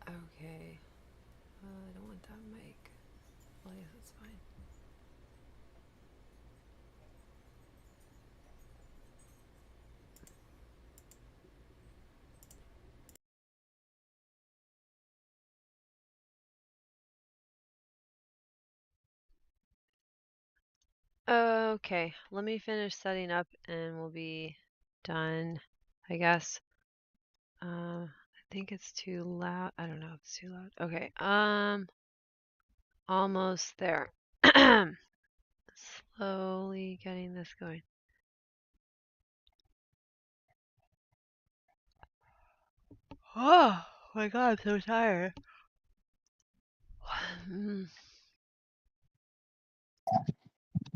Okay. I don't want that mic. Well, I guess it's fine. Okay, let me finish setting up and we'll be done, I guess. I think it's too loud. I don't know if it's too loud. Okay, almost there. Slowly getting this going. Oh my God, I'm so tired.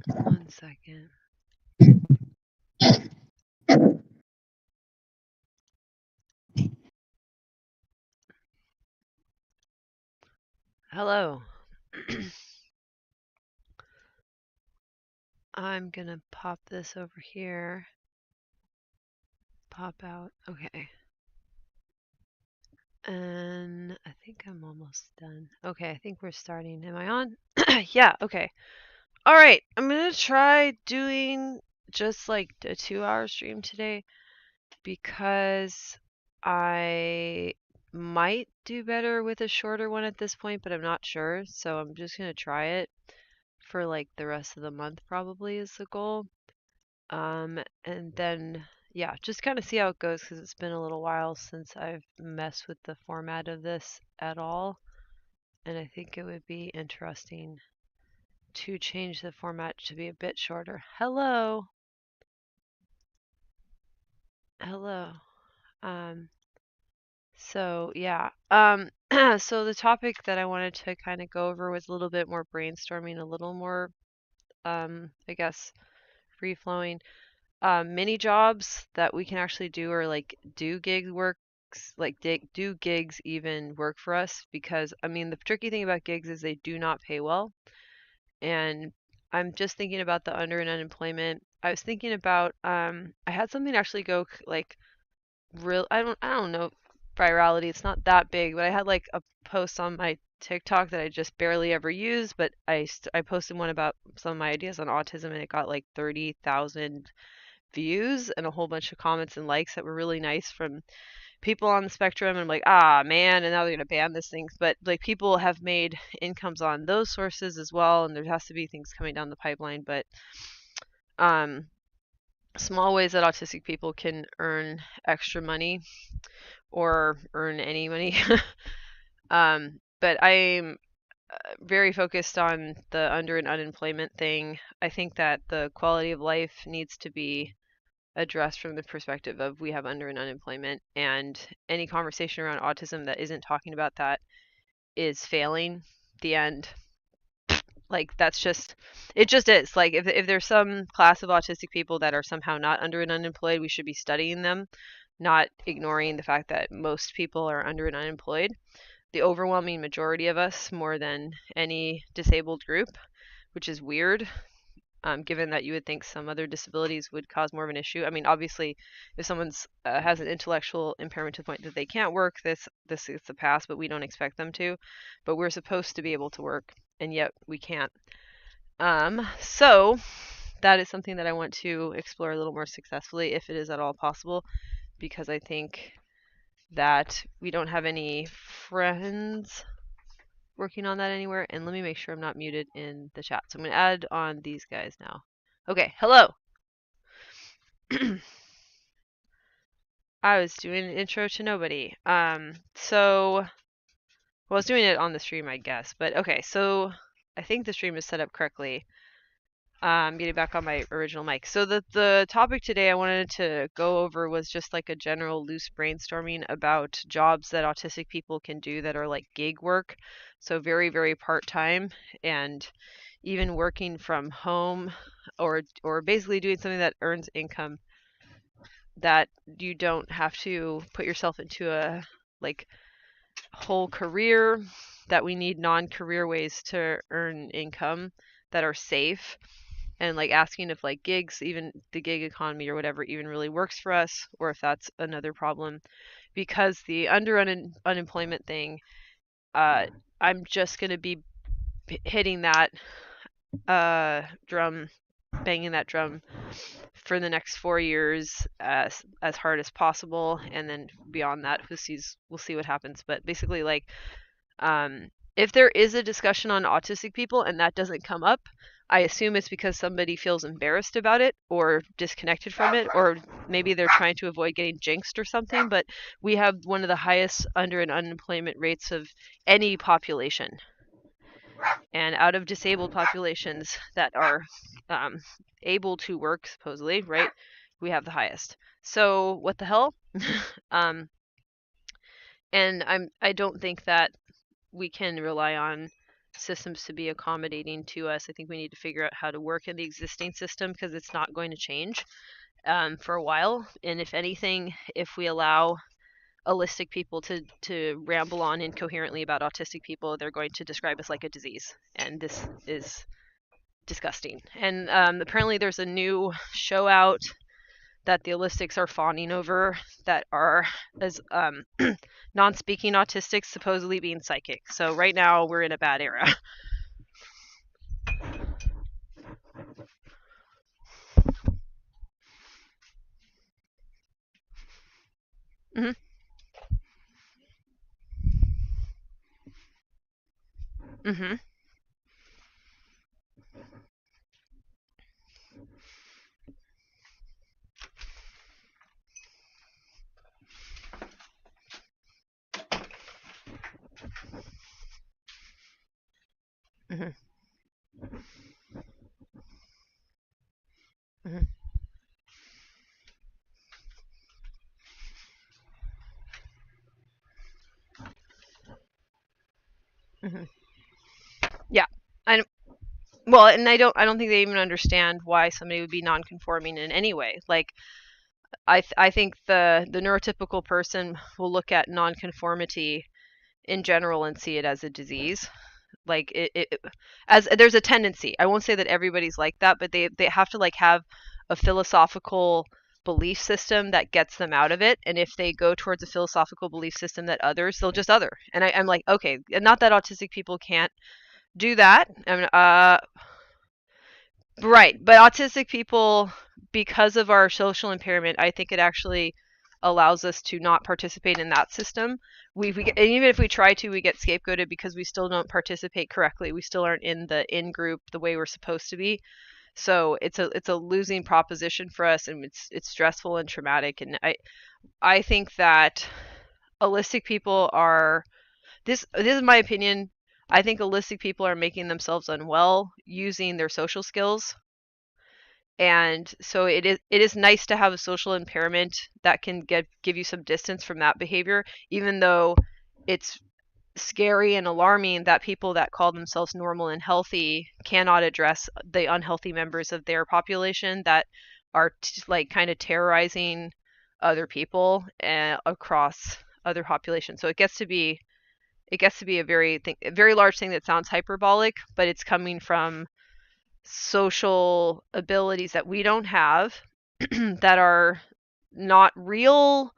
One second. Hello. I'm gonna pop this over here. Pop out. Okay. And I think I'm almost done. Okay, I think we're starting. Am I on? Yeah, okay. All right, I'm gonna try doing just like a 2-hour stream today because I might do better with a shorter one at this point, but I'm not sure. So I'm just gonna try it for like the rest of the month probably is the goal. And then yeah, just kind of see how it goes because it's been a little while since I've messed with the format of this at all. And I think it would be interesting to change the format to be a bit shorter. Hello. Hello. Um, so yeah. So the topic that I wanted to kind of go over was a little bit more brainstorming, a little more, I guess, free flowing. Mini jobs that we can actually do or like do gig works, like do gigs even work for us? Because I mean, the tricky thing about gigs is they do not pay well. And I'm just thinking about the under and unemployment. I was thinking about I had something actually go like real I don't know virality. It's not that big, but I had like a post on my TikTok that I just barely ever use, but I posted one about some of my ideas on autism and it got like 30,000 views and a whole bunch of comments and likes that were really nice from people on the spectrum. And I'm like, ah, man, and now they're going to ban this thing. But like people have made incomes on those sources as well. And there has to be things coming down the pipeline. But um, small ways that autistic people can earn extra money or earn any money. But I'm very focused on the under and unemployment thing. I think that the quality of life needs to be addressed from the perspective of we have under and unemployment, and any conversation around autism that isn't talking about that is failing. The end. Like that's just it just is. Like if there's some class of autistic people that are somehow not under and unemployed, we should be studying them, not ignoring the fact that most people are under and unemployed. The overwhelming majority of us, more than any disabled group, which is weird, given that you would think some other disabilities would cause more of an issue. I mean, obviously, if someone's has an intellectual impairment to the point that they can't work, this is the past, but we don't expect them to. But we're supposed to be able to work, and yet we can't. So that is something that I want to explore a little more successfully, if it is at all possible, because I think that we don't have any friends working on that anywhere. And let me make sure I'm not muted in the chat. So I'm going to add on these guys now. Okay, hello. I was doing an intro to nobody. Well, I was doing it on the stream, I guess. But okay, so I think the stream is set up correctly. Getting back on my original mic. So the topic today I wanted to go over was just like a general loose brainstorming about jobs that autistic people can do that are like gig work. So very, very part-time and even working from home or basically doing something that earns income that you don't have to put yourself into a like whole career, that we need non-career ways to earn income that are safe, and like asking if like gigs, even the gig economy or whatever, even really works for us, or if that's another problem. because the unemployment thing, I'm just going to be hitting that drum, banging that drum for the next 4 years as hard as possible, and then beyond that, we'll see what happens. But basically, like, if there is a discussion on autistic people and that doesn't come up, I assume it's because somebody feels embarrassed about it or disconnected from it, or maybe they're trying to avoid getting jinxed or something. But we have one of the highest under and unemployment rates of any population. And out of disabled populations that are able to work, supposedly, right, we have the highest. So what the hell? And I don't think that we can rely on systems to be accommodating to us. I think we need to figure out how to work in the existing system, because it's not going to change for a while. And if anything, if we allow autistic people to ramble on incoherently about autistic people, they're going to describe us like a disease, and this is disgusting. And apparently there's a new show out that the aulistics are fawning over, that are as non-speaking autistics supposedly being psychic. So right now we're in a bad era. Mhm. Mhm. Mhm. Mhm. Mhm. Yeah. I well, and I don't think they even understand why somebody would be non-conforming in any way. Like, I think the neurotypical person will look at non-conformity in general and see it as a disease. Like, it as there's a tendency. I won't say that everybody's like that, but they have to, like, have a philosophical belief system that gets them out of it. And if they go towards a philosophical belief system that others, they'll just other. And I'm like, okay, not that autistic people can't do that. I mean, right, but autistic people, because of our social impairment, I think it actually allows us to not participate in that system. And even if we try to, we get scapegoated because we still don't participate correctly. We still aren't in the in group the way we're supposed to be. So it's a losing proposition for us, and it's stressful and traumatic. And I think that holistic people are this is my opinion. I think holistic people are making themselves unwell using their social skills, and so it is nice to have a social impairment that can give you some distance from that behavior, even though it's scary and alarming that people that call themselves normal and healthy cannot address the unhealthy members of their population that are like kind of terrorizing other people across other populations. So it gets to be a very large thing that sounds hyperbolic, but it's coming from social abilities that we don't have that are not real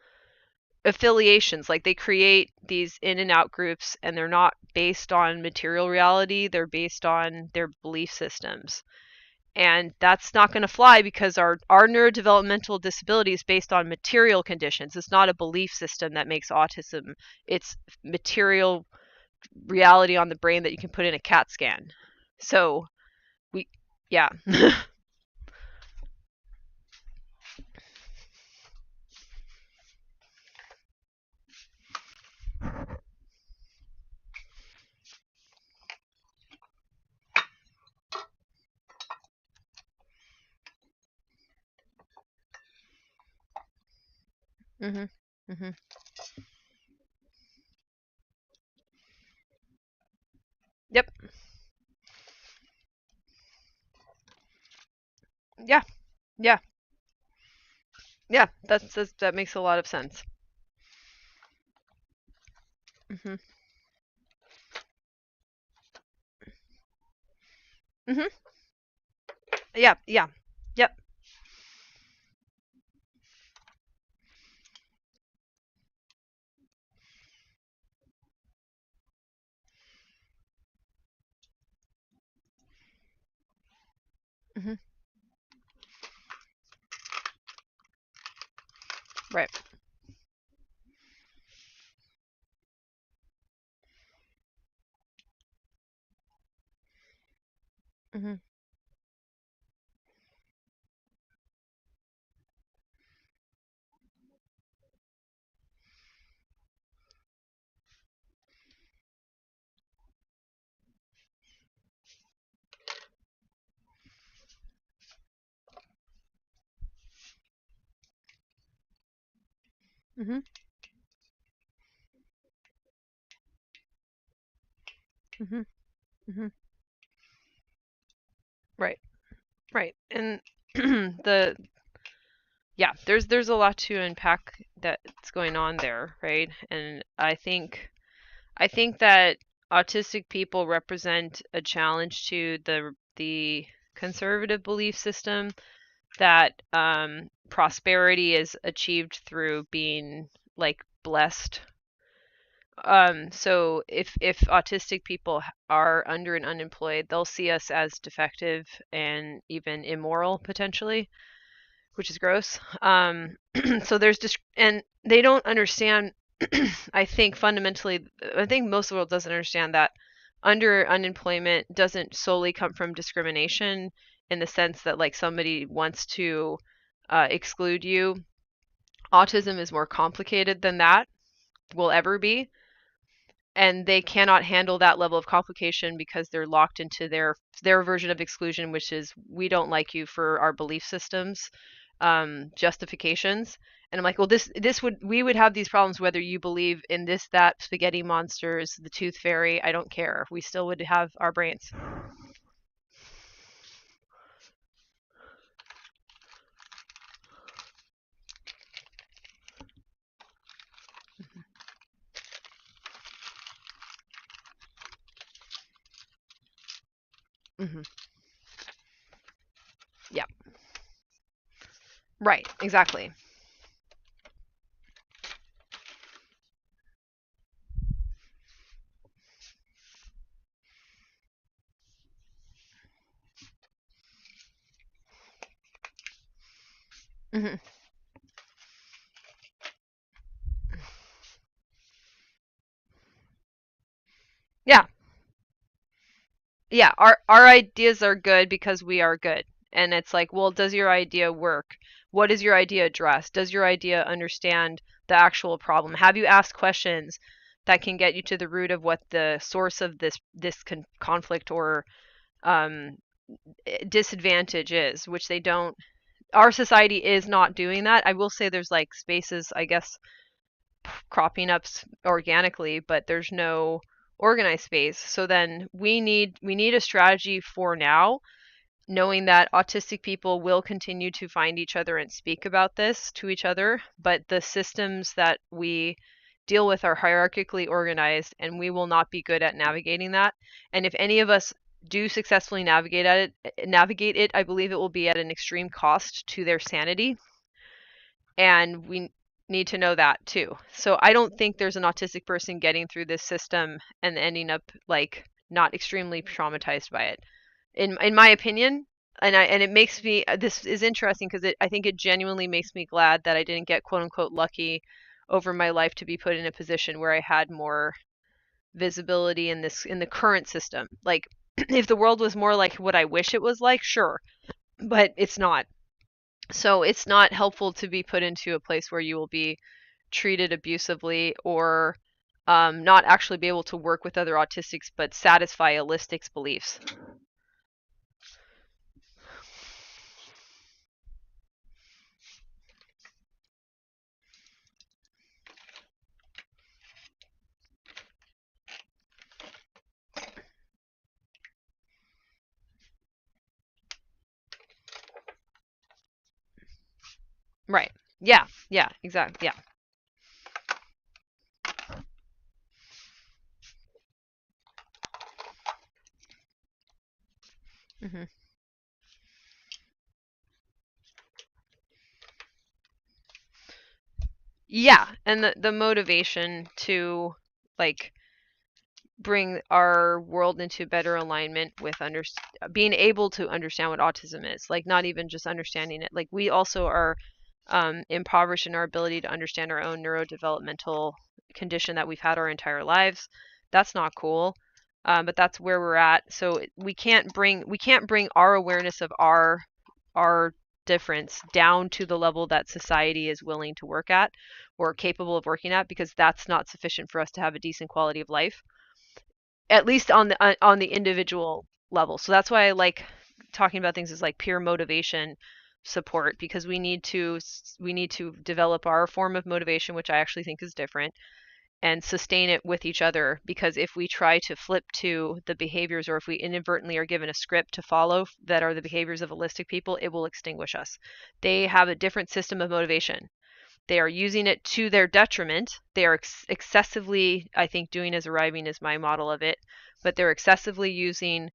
affiliations. Like, they create these in and out groups, and they're not based on material reality, they're based on their belief systems. And that's not going to fly, because our neurodevelopmental disability is based on material conditions. It's not a belief system that makes autism. It's material reality on the brain that you can put in a CAT scan. So we, yeah. Mhm. Mhm. Yep. Yeah. Yeah. Yeah. That makes a lot of sense. Mhm. Mhm. Yeah. Yeah. Yep. Right. Mhm. Mhm. Mhm. Mhm. Right. Right. And the yeah, there's a lot to unpack that's going on there, right? And I think that autistic people represent a challenge to the conservative belief system that prosperity is achieved through being like blessed. So if autistic people are under and unemployed, they'll see us as defective and even immoral potentially, which is gross. So there's just, and they don't understand. I think fundamentally, I think most of the world doesn't understand that under unemployment doesn't solely come from discrimination in the sense that like somebody wants to exclude you. Autism is more complicated than that will ever be, and they cannot handle that level of complication because they're locked into their version of exclusion, which is we don't like you for our belief systems justifications. And I'm like, well, this would we would have these problems whether you believe in this, that, spaghetti monsters, the tooth fairy. I don't care. We still would have our brains. Hmm. Yeah. Right. Exactly. Hmm. Yeah. Yeah, our ideas are good because we are good. And it's like, well, does your idea work? What does your idea address? Does your idea understand the actual problem? Have you asked questions that can get you to the root of what the source of this conflict or um, disadvantage is, which they don't. Our society is not doing that. I will say there's like spaces, I guess, cropping up organically, but there's no organized space. So then we need a strategy for now, knowing that autistic people will continue to find each other and speak about this to each other, but the systems that we deal with are hierarchically organized and we will not be good at navigating that. And if any of us do successfully navigate it, I believe it will be at an extreme cost to their sanity, and we need to know that too. So I don't think there's an autistic person getting through this system and ending up like not extremely traumatized by it. In my opinion, and it makes me, this is interesting because I think it genuinely makes me glad that I didn't get quote unquote lucky over my life to be put in a position where I had more visibility in the current system. Like if the world was more like what I wish it was like, sure, but it's not. So it's not helpful to be put into a place where you will be treated abusively or not actually be able to work with other autistics but satisfy a listic's beliefs. Right. Yeah. Yeah. Exactly. Yeah. Hmm. Yeah. And the motivation to like bring our world into better alignment with being able to understand what autism is, like not even just understanding it, like we also are impoverished in our ability to understand our own neurodevelopmental condition that we've had our entire lives. That's not cool. But that's where we're at. So we can't bring our awareness of our difference down to the level that society is willing to work at or capable of working at, because that's not sufficient for us to have a decent quality of life, at least on the individual level. So that's why I like talking about things as like peer motivation support, because we need to develop our form of motivation, which I actually think is different, and sustain it with each other. Because if we try to flip to the behaviors, or if we inadvertently are given a script to follow that are the behaviors of holistic people, it will extinguish us. They have a different system of motivation. They are using it to their detriment. They are excessively, I think, doing as arriving is my model of it, but they're excessively using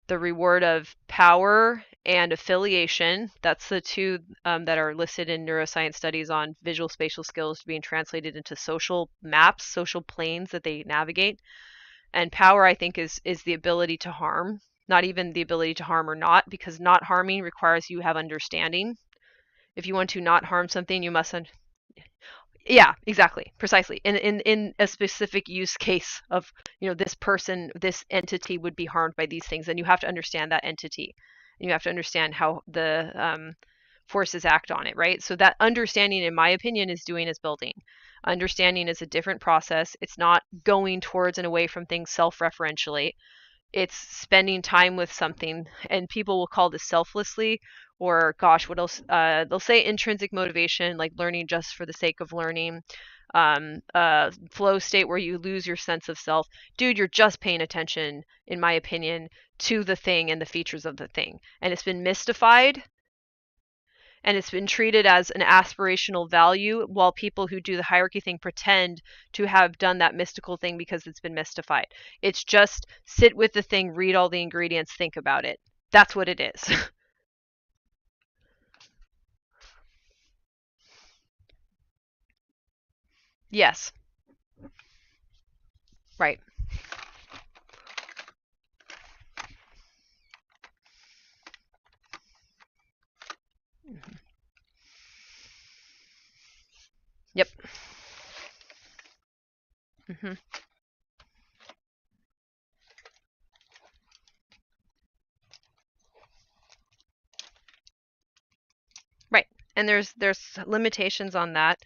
the reward of power and affiliation. That's the two that are listed in neuroscience studies on visual spatial skills being translated into social maps, social planes that they navigate. And power, I think, is the ability to harm, not even the ability to harm or not, because not harming requires you have understanding. If you want to not harm something, you must yeah, exactly, precisely. In a specific use case of, this person, this entity would be harmed by these things, and you have to understand that entity, and you have to understand how the forces act on it, right? So that understanding, in my opinion, is doing as building. Understanding is a different process. It's not going towards and away from things self-referentially. It's spending time with something, and people will call this selflessly, or gosh, what else? They'll say intrinsic motivation, like learning just for the sake of learning. Flow state, where you lose your sense of self. Dude, you're just paying attention, in my opinion, to the thing and the features of the thing, and it's been mystified, and it's been treated as an aspirational value, while people who do the hierarchy thing pretend to have done that mystical thing because it's been mystified. It's just sit with the thing, read all the ingredients, think about it. That's what it is. Yes, right. Yep. hmm Right. And there's limitations on that,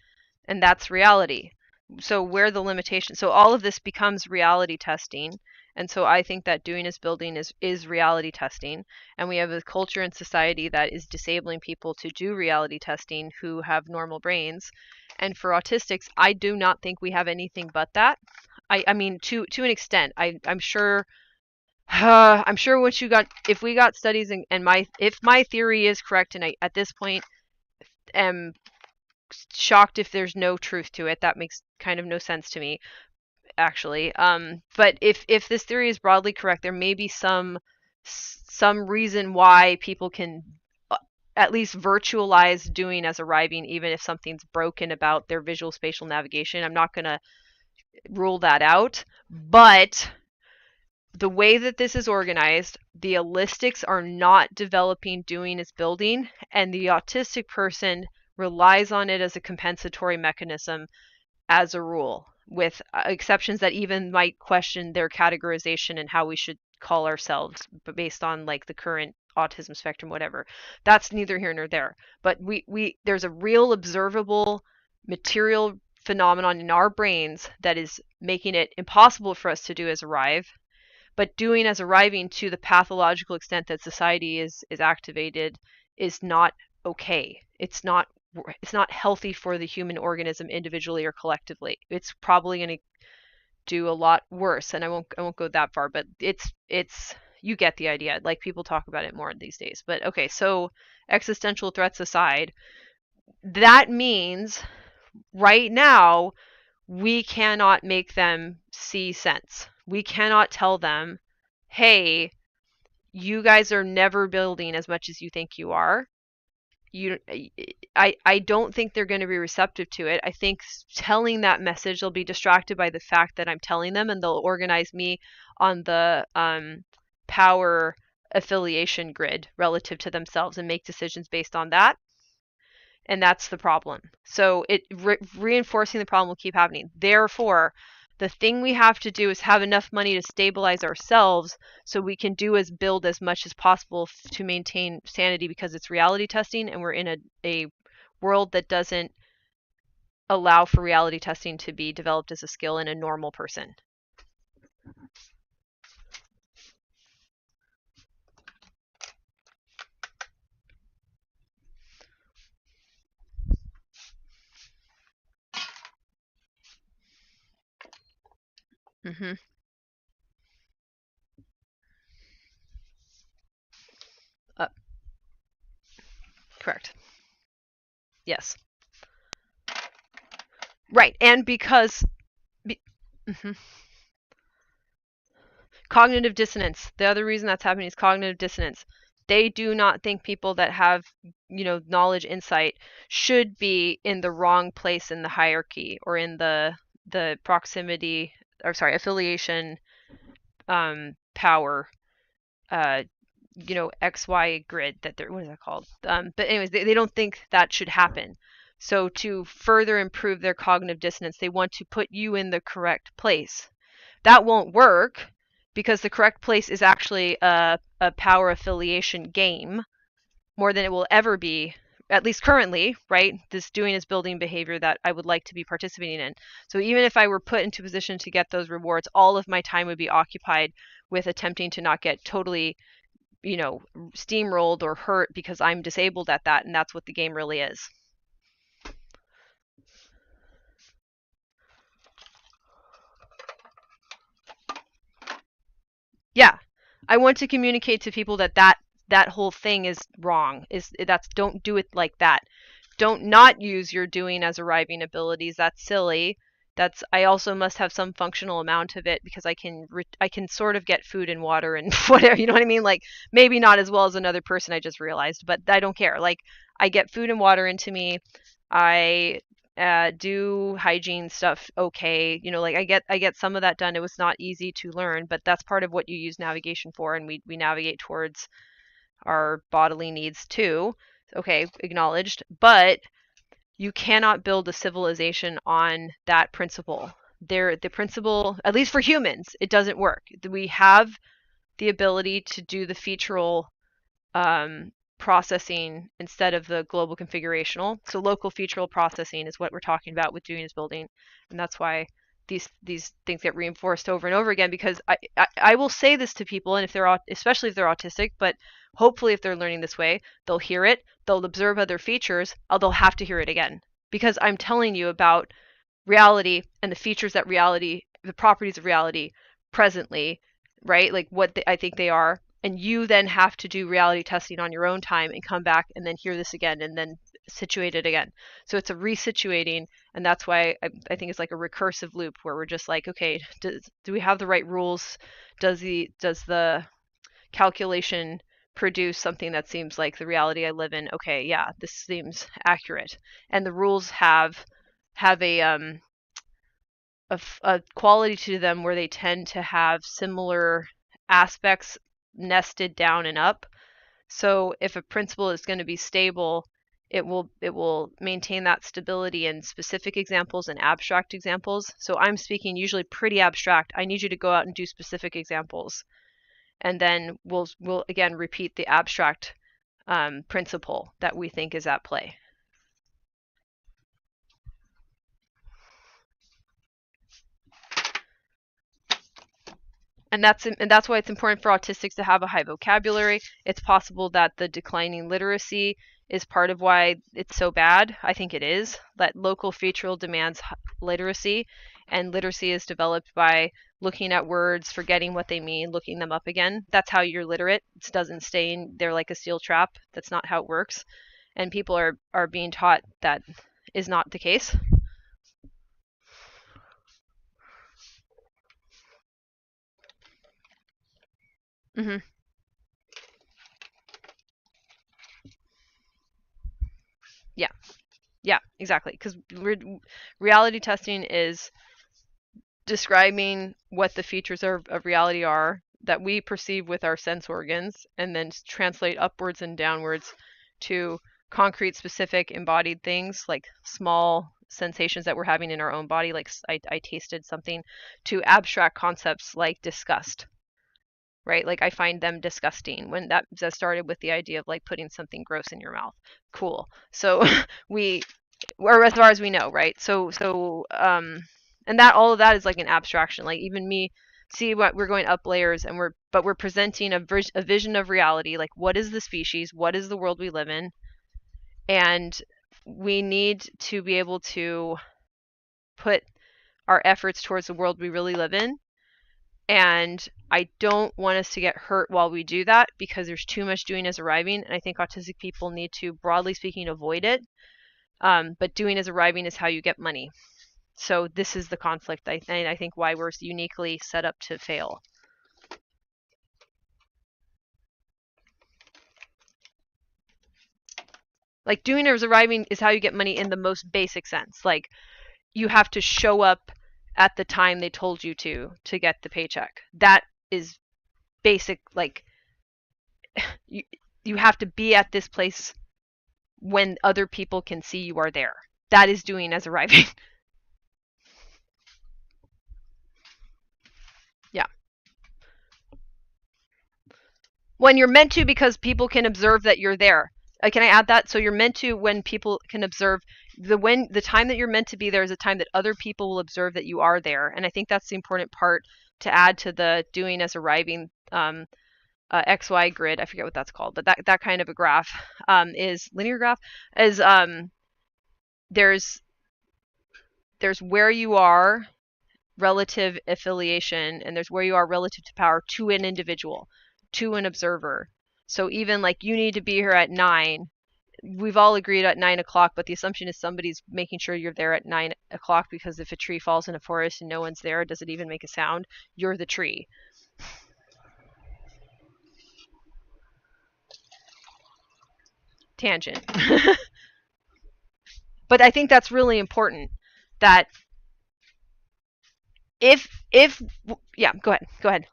and that's reality. So where the limitation, so all of this becomes reality testing. And so I think that doing is building is reality testing. And we have a culture and society that is disabling people to do reality testing who have normal brains. And for autistics, I do not think we have anything but that. I mean, to an extent. I'm sure I'm sure what you got, if we got studies, and my if my theory is correct, and I at this point am shocked if there's no truth to it. That makes kind of no sense to me, actually. But if this theory is broadly correct, there may be some reason why people can at least virtualize doing as arriving, even if something's broken about their visual spatial navigation. I'm not going to rule that out, but the way that this is organized, the allistics are not developing doing as building, and the autistic person relies on it as a compensatory mechanism as a rule, with exceptions that even might question their categorization and how we should call ourselves based on like the current autism spectrum, whatever. That's neither here nor there. But we there's a real observable material phenomenon in our brains that is making it impossible for us to do as arrive, but doing as arriving to the pathological extent that society is activated is not okay. It's not healthy for the human organism individually or collectively. It's probably going to do a lot worse, and I won't go that far, but it's you get the idea. Like, people talk about it more these days. But okay, so existential threats aside, that means right now we cannot make them see sense. We cannot tell them, hey, you guys are never building as much as you think you are. I don't think they're going to be receptive to it. I think telling that message, they'll be distracted by the fact that I'm telling them, and they'll organize me on the power affiliation grid relative to themselves and make decisions based on that. And that's the problem. So reinforcing the problem will keep happening. Therefore, the thing we have to do is have enough money to stabilize ourselves so we can build as much as possible to maintain sanity, because it's reality testing and we're in a world that doesn't allow for reality testing to be developed as a skill in a normal person. Mm-hmm. Uh, correct. Yes. Right. And because mm-hmm. Cognitive dissonance. The other reason that's happening is cognitive dissonance. They do not think people that have, knowledge, insight should be in the wrong place in the hierarchy or in the proximity, or sorry, affiliation, power, uh, XY grid that they're, what is that called? But anyways, they don't think that should happen. So to further improve their cognitive dissonance, they want to put you in the correct place. That won't work because the correct place is actually a power affiliation game more than it will ever be, at least currently, right? This doing is building behavior that I would like to be participating in. So even if I were put into a position to get those rewards, all of my time would be occupied with attempting to not get totally, steamrolled or hurt because I'm disabled at that, and that's what the game really is. Yeah, I want to communicate to people that whole thing is wrong. Don't do it like that. Don't not use your doing as arriving abilities. That's silly. I also must have some functional amount of it because I can sort of get food and water and whatever, you know what I mean? Like maybe not as well as another person, I just realized, but I don't care. Like I get food and water into me. I do hygiene stuff okay. Like I get some of that done. It was not easy to learn, but that's part of what you use navigation for, and we navigate towards our bodily needs too. Okay, acknowledged. But you cannot build a civilization on that principle. The principle, at least for humans, it doesn't work. We have the ability to do the featural processing instead of the global configurational. So local featural processing is what we're talking about with doing is building, and that's why these things get reinforced over and over again. Because I will say this to people, and especially if they're autistic, but hopefully if they're learning this way, they'll hear it, they'll observe other features, they'll have to hear it again, because I'm telling you about reality and the features that reality, the properties of reality presently, right? Like what I think they are, and you then have to do reality testing on your own time and come back and then hear this again and then situate it again. So it's a resituating, and that's why I think it's like a recursive loop where we're just like, okay, do we have the right rules? Does the calculation produce something that seems like the reality I live in? Okay, yeah, this seems accurate. And the rules have a quality to them where they tend to have similar aspects nested down and up. So if a principle is going to be stable, it will maintain that stability in specific examples and abstract examples. So I'm speaking usually pretty abstract. I need you to go out and do specific examples, and then we'll again repeat the abstract principle that we think is at play. And that's why it's important for autistics to have a high vocabulary. It's possible that the declining literacy is part of why it's so bad. I think it is. That local featural demands literacy, and literacy is developed by looking at words, forgetting what they mean, looking them up again. That's how you're literate. It doesn't stay in there like a steel trap. That's not how it works. And people are being taught that is not the case. Mm-hmm. Yeah. Yeah, exactly. Because reality testing is describing what the features of reality are that we perceive with our sense organs, and then translate upwards and downwards to concrete, specific, embodied things, like small sensations that we're having in our own body, like I tasted something, to abstract concepts like disgust, right? Like I find them disgusting. When that started with the idea of like putting something gross in your mouth. Cool. So or as far as we know, right? And that all of that is like an abstraction. Like even me, see what we're going up layers, and we're presenting a vision of reality. Like what is the species? What is the world we live in? And we need to be able to put our efforts towards the world we really live in. And I don't want us to get hurt while we do that, because there's too much doing as arriving, and I think autistic people need to, broadly speaking, avoid it. But doing as arriving is how you get money. So this is the conflict, I think, why we're uniquely set up to fail. Like doing as arriving is how you get money in the most basic sense. Like you have to show up at the time they told you to get the paycheck. That is basic. Like you have to be at this place when other people can see you are there. That is doing as arriving. Yeah. When you're meant to, because people can observe that you're there. Can I add that? So you're meant to when people can observe. The time that you're meant to be there is a time that other people will observe that you are there. And I think that's the important part to add to the doing as arriving XY grid. I forget what that's called, but that kind of a graph is linear graph. Is there's where you are relative affiliation, and there's where you are relative to power to an individual, to an observer. So even like you need to be here at 9. We've all agreed at 9 o'clock, but the assumption is somebody's making sure you're there at 9 o'clock, because if a tree falls in a forest and no one's there, does it even make a sound? You're the tree. Tangent. But I think that's really important, that if yeah, go ahead.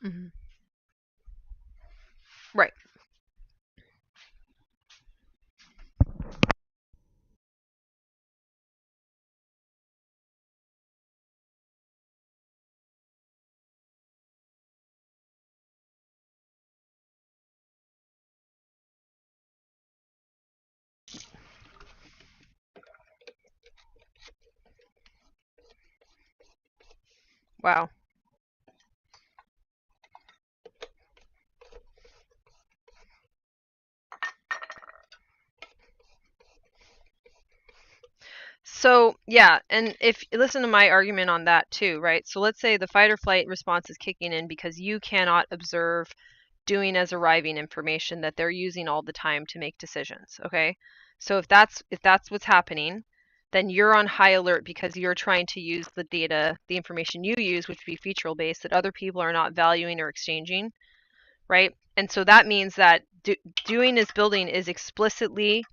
Mm-hmm. Right. Wow. So yeah, and if you listen to my argument on that too, right? So let's say the fight or flight response is kicking in because you cannot observe doing as arriving information that they're using all the time to make decisions. Okay, so if that's what's happening, then you're on high alert because you're trying to use the data, the information you use, which would be featural based, that other people are not valuing or exchanging, right? And so that means that doing as building is explicitly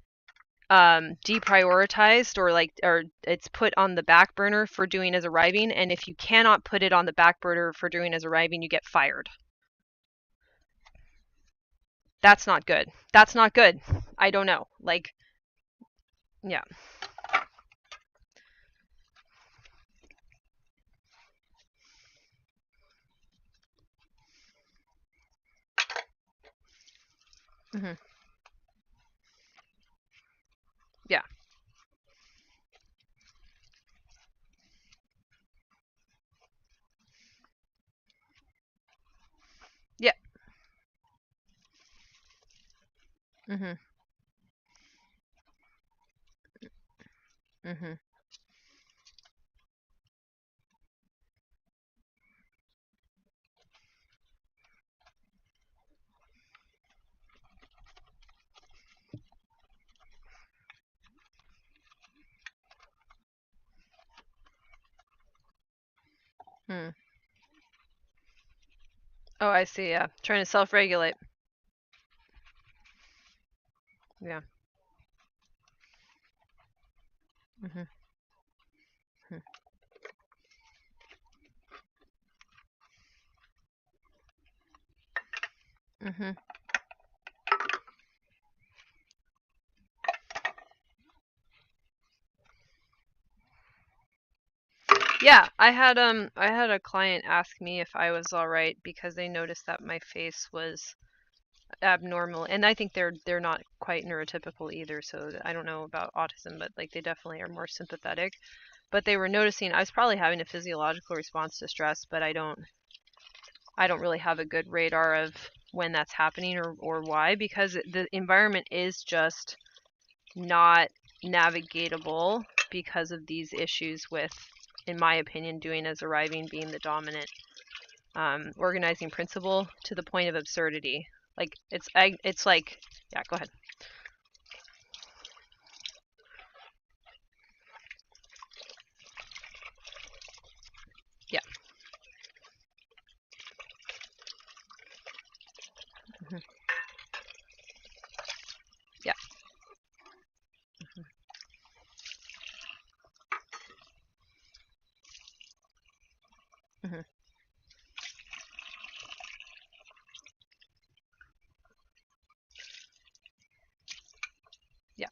deprioritized, or it's put on the back burner for doing as arriving. And if you cannot put it on the back burner for doing as arriving, you get fired. That's not good. That's not good. I don't know. Like, yeah. Mm-hmm. Yeah. Yeah. Mm-hmm. Mm-hmm. Hmm. Oh, I see. Yeah, trying to self-regulate. Yeah. Mhm. Mhm. Mhm. Yeah, I had a client ask me if I was all right because they noticed that my face was abnormal, and I think they're not quite neurotypical either, so I don't know about autism, but like they definitely are more sympathetic. But they were noticing I was probably having a physiological response to stress, but I don't really have a good radar of when that's happening or why, because the environment is just not navigatable because of these issues with, in my opinion, doing as arriving being the dominant organizing principle to the point of absurdity. Like it's like, yeah, go ahead. Yeah. Hmm. Yeah. Hmm. Yeah.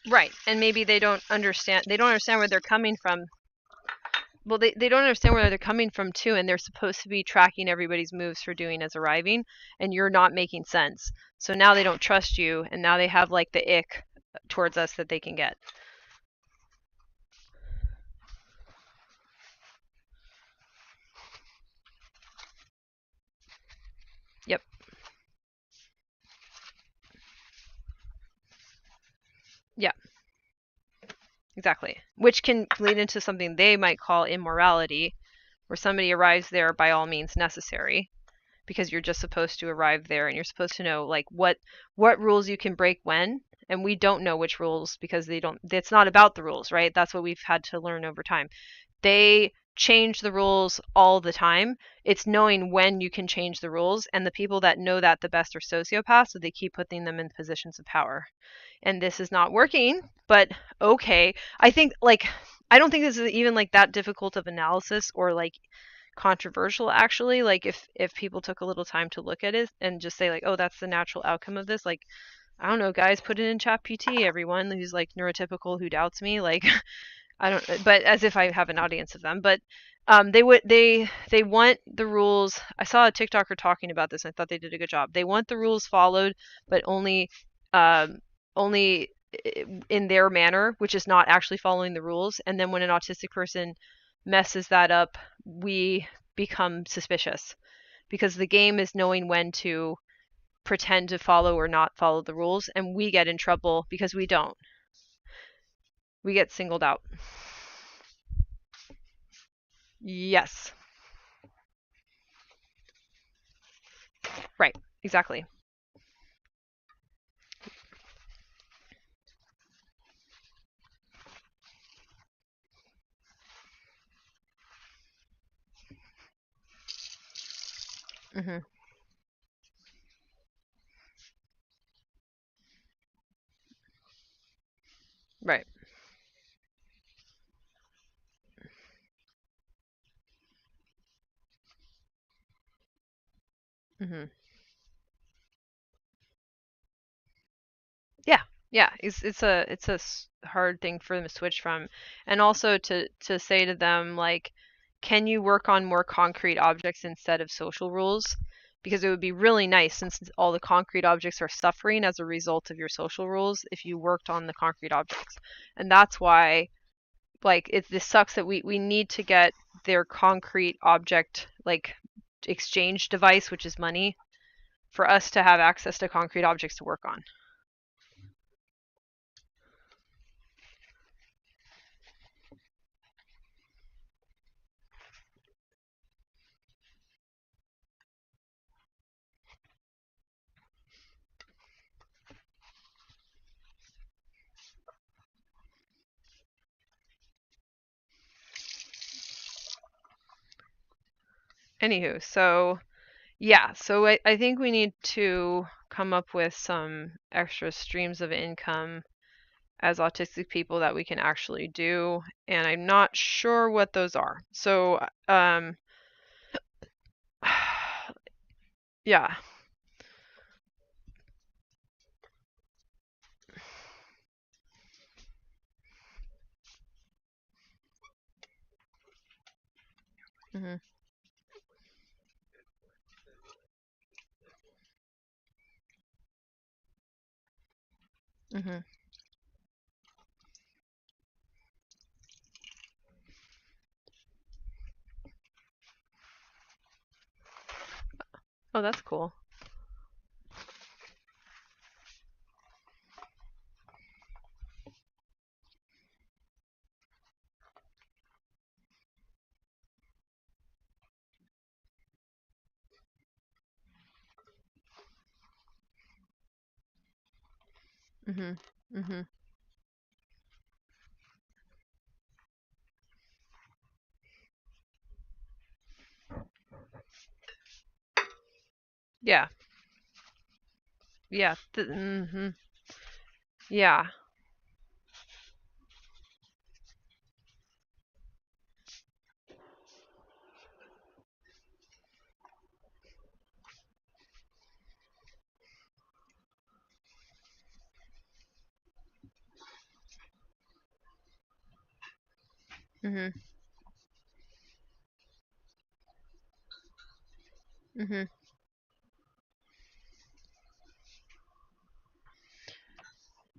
Right. And maybe they don't understand where they're coming from. Well, they don't understand where they're coming from too, and they're supposed to be tracking everybody's moves for doing as arriving, and you're not making sense. So now they don't trust you, and now they have like the ick towards us that they can get. Yep. Yeah. Exactly. Which can lead into something they might call immorality, where somebody arrives there by all means necessary, because you're just supposed to arrive there and you're supposed to know like what rules you can break when, and we don't know which rules because they don't, it's not about the rules, right? That's what we've had to learn over time. They change the rules all the time. It's knowing when you can change the rules, and the people that know that the best are sociopaths, so they keep putting them in positions of power. And this is not working, but okay. I think like I don't think this is even like that difficult of analysis or like controversial actually. Like if people took a little time to look at it and just say like, oh, that's the natural outcome of this, like I don't know, guys, put it in chat PT, everyone who's like neurotypical who doubts me, like I don't, but as if I have an audience of them. But they want the rules. I saw a TikToker talking about this. And I thought they did a good job. They want the rules followed, but um, only in their manner, which is not actually following the rules. And then when an autistic person messes that up, we become suspicious because the game is knowing when to pretend to follow or not follow the rules, and we get in trouble because we don't. We get singled out. Yes. Right. Exactly. Mhm. Right. Mhm. Yeah. Yeah. It's hard thing for them to switch from, and also to say to them like, can you work on more concrete objects instead of social rules? Because it would be really nice since all the concrete objects are suffering as a result of your social rules if you worked on the concrete objects. And that's why like this sucks that we need to get their concrete object like exchange device, which is money, for us to have access to concrete objects to work on. Anywho, so yeah, so I think we need to come up with some extra streams of income as autistic people that we can actually do, and I'm not sure what those are. So, yeah. Mhm. Mhm. Oh, that's cool. Mhm. Mhm. Yeah. Yeah. Mhm. Yeah. Mhm. Mhm.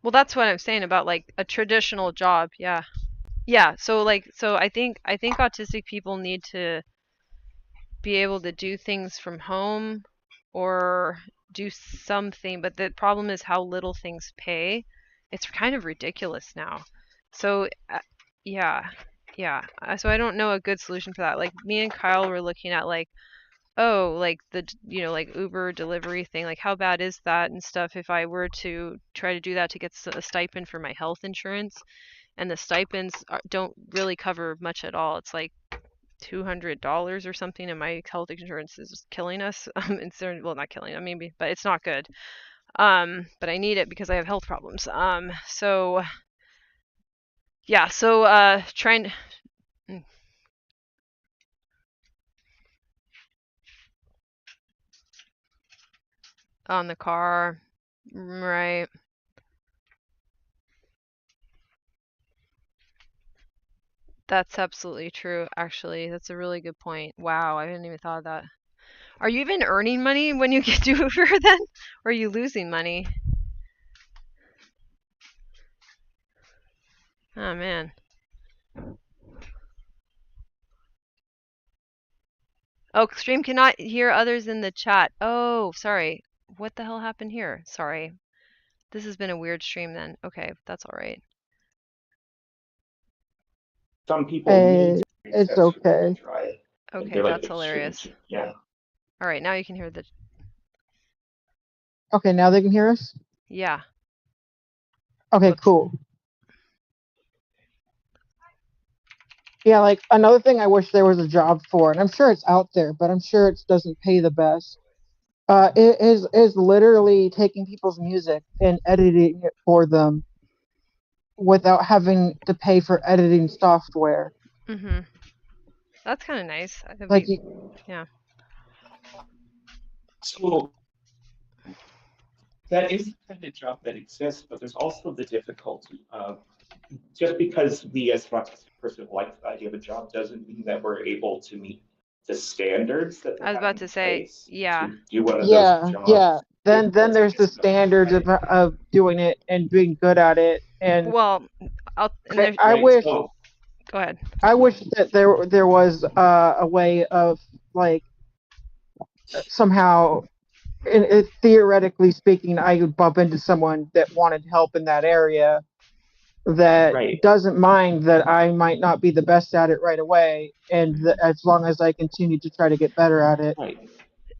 Well, that's what I'm saying about like a traditional job. Yeah. Yeah, so like so I think autistic people need to be able to do things from home or do something, but the problem is how little things pay. It's kind of ridiculous now. So yeah. Yeah. So I don't know a good solution for that. Like me and Kyle were looking at like, oh, like like Uber delivery thing, like how bad is that and stuff if I were to try to do that to get a stipend for my health insurance, and the stipends don't really cover much at all. It's like $200 or something, and my health insurance is just killing us. Well, not killing, maybe, but it's not good. But I need it because I have health problems. So yeah, so trying mm, on the car, right? That's absolutely true. Actually, that's a really good point. Wow, I hadn't even thought of that. Are you even earning money when you get to Uber then? Or are you losing money? Oh man. Oh, stream cannot hear others in the chat. Oh, sorry. What the hell happened here? Sorry. This has been a weird stream then. Okay, that's all right. Some people need It's okay. to try it. Okay, They're like that's extreme. hilarious. Yeah. All right, now you can hear the. Okay, now they can hear us? Yeah. Okay, Whoops. cool. Yeah, like another thing I wish there was a job for, and I'm sure it's out there, but I'm sure it doesn't pay the best. It is literally taking people's music and editing it for them without having to pay for editing software. Mhm. That's kind of nice. That'd Like, be, yeah. So that is the kind of job that exists, but there's also the difficulty of just because we as an autistic person like the idea of a job doesn't mean that we're able to meet the standards that they I was have about in to say, place yeah. to do one of those yeah. jobs. Then That's, I there's the guess, another standards right. of doing it and being good at it. And Well, and there's. I Right. wish So Go ahead. that there was a way of like somehow, theoretically speaking, I could bump into someone that wanted help in that area that right. doesn't mind that I might not be the best at it right away, and as long as I continue to try to get better at it. Right.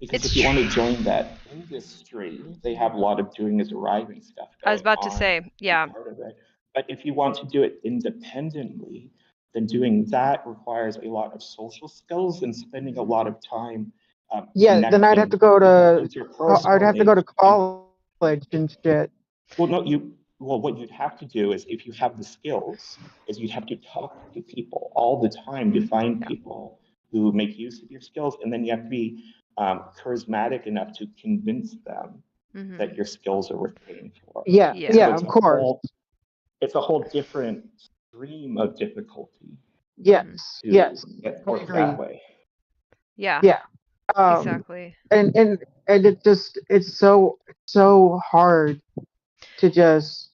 Because It's if you want to tr- join that industry, they have a lot of doing is arriving stuff I was going about to on say, to be yeah. part of it. But if you want to do it independently, then doing that requires a lot of social skills and spending a lot of time Yeah, then I'd have connecting to go to both your I'd personal have to go to and college and shit. well, no, what you'd have to do is if you have the skills, is you'd have to talk to people all the time to find Yeah. people who make use of your skills, and then you have to be charismatic enough to convince them Mhm. that your skills are worth paying for. Yeah, And so Yeah. yeah, of course. it's a whole different stream of difficulty Mhm. Yes, to yes, get I work that agree. way. Yeah. Yeah. Um, Exactly. and it's so hard to just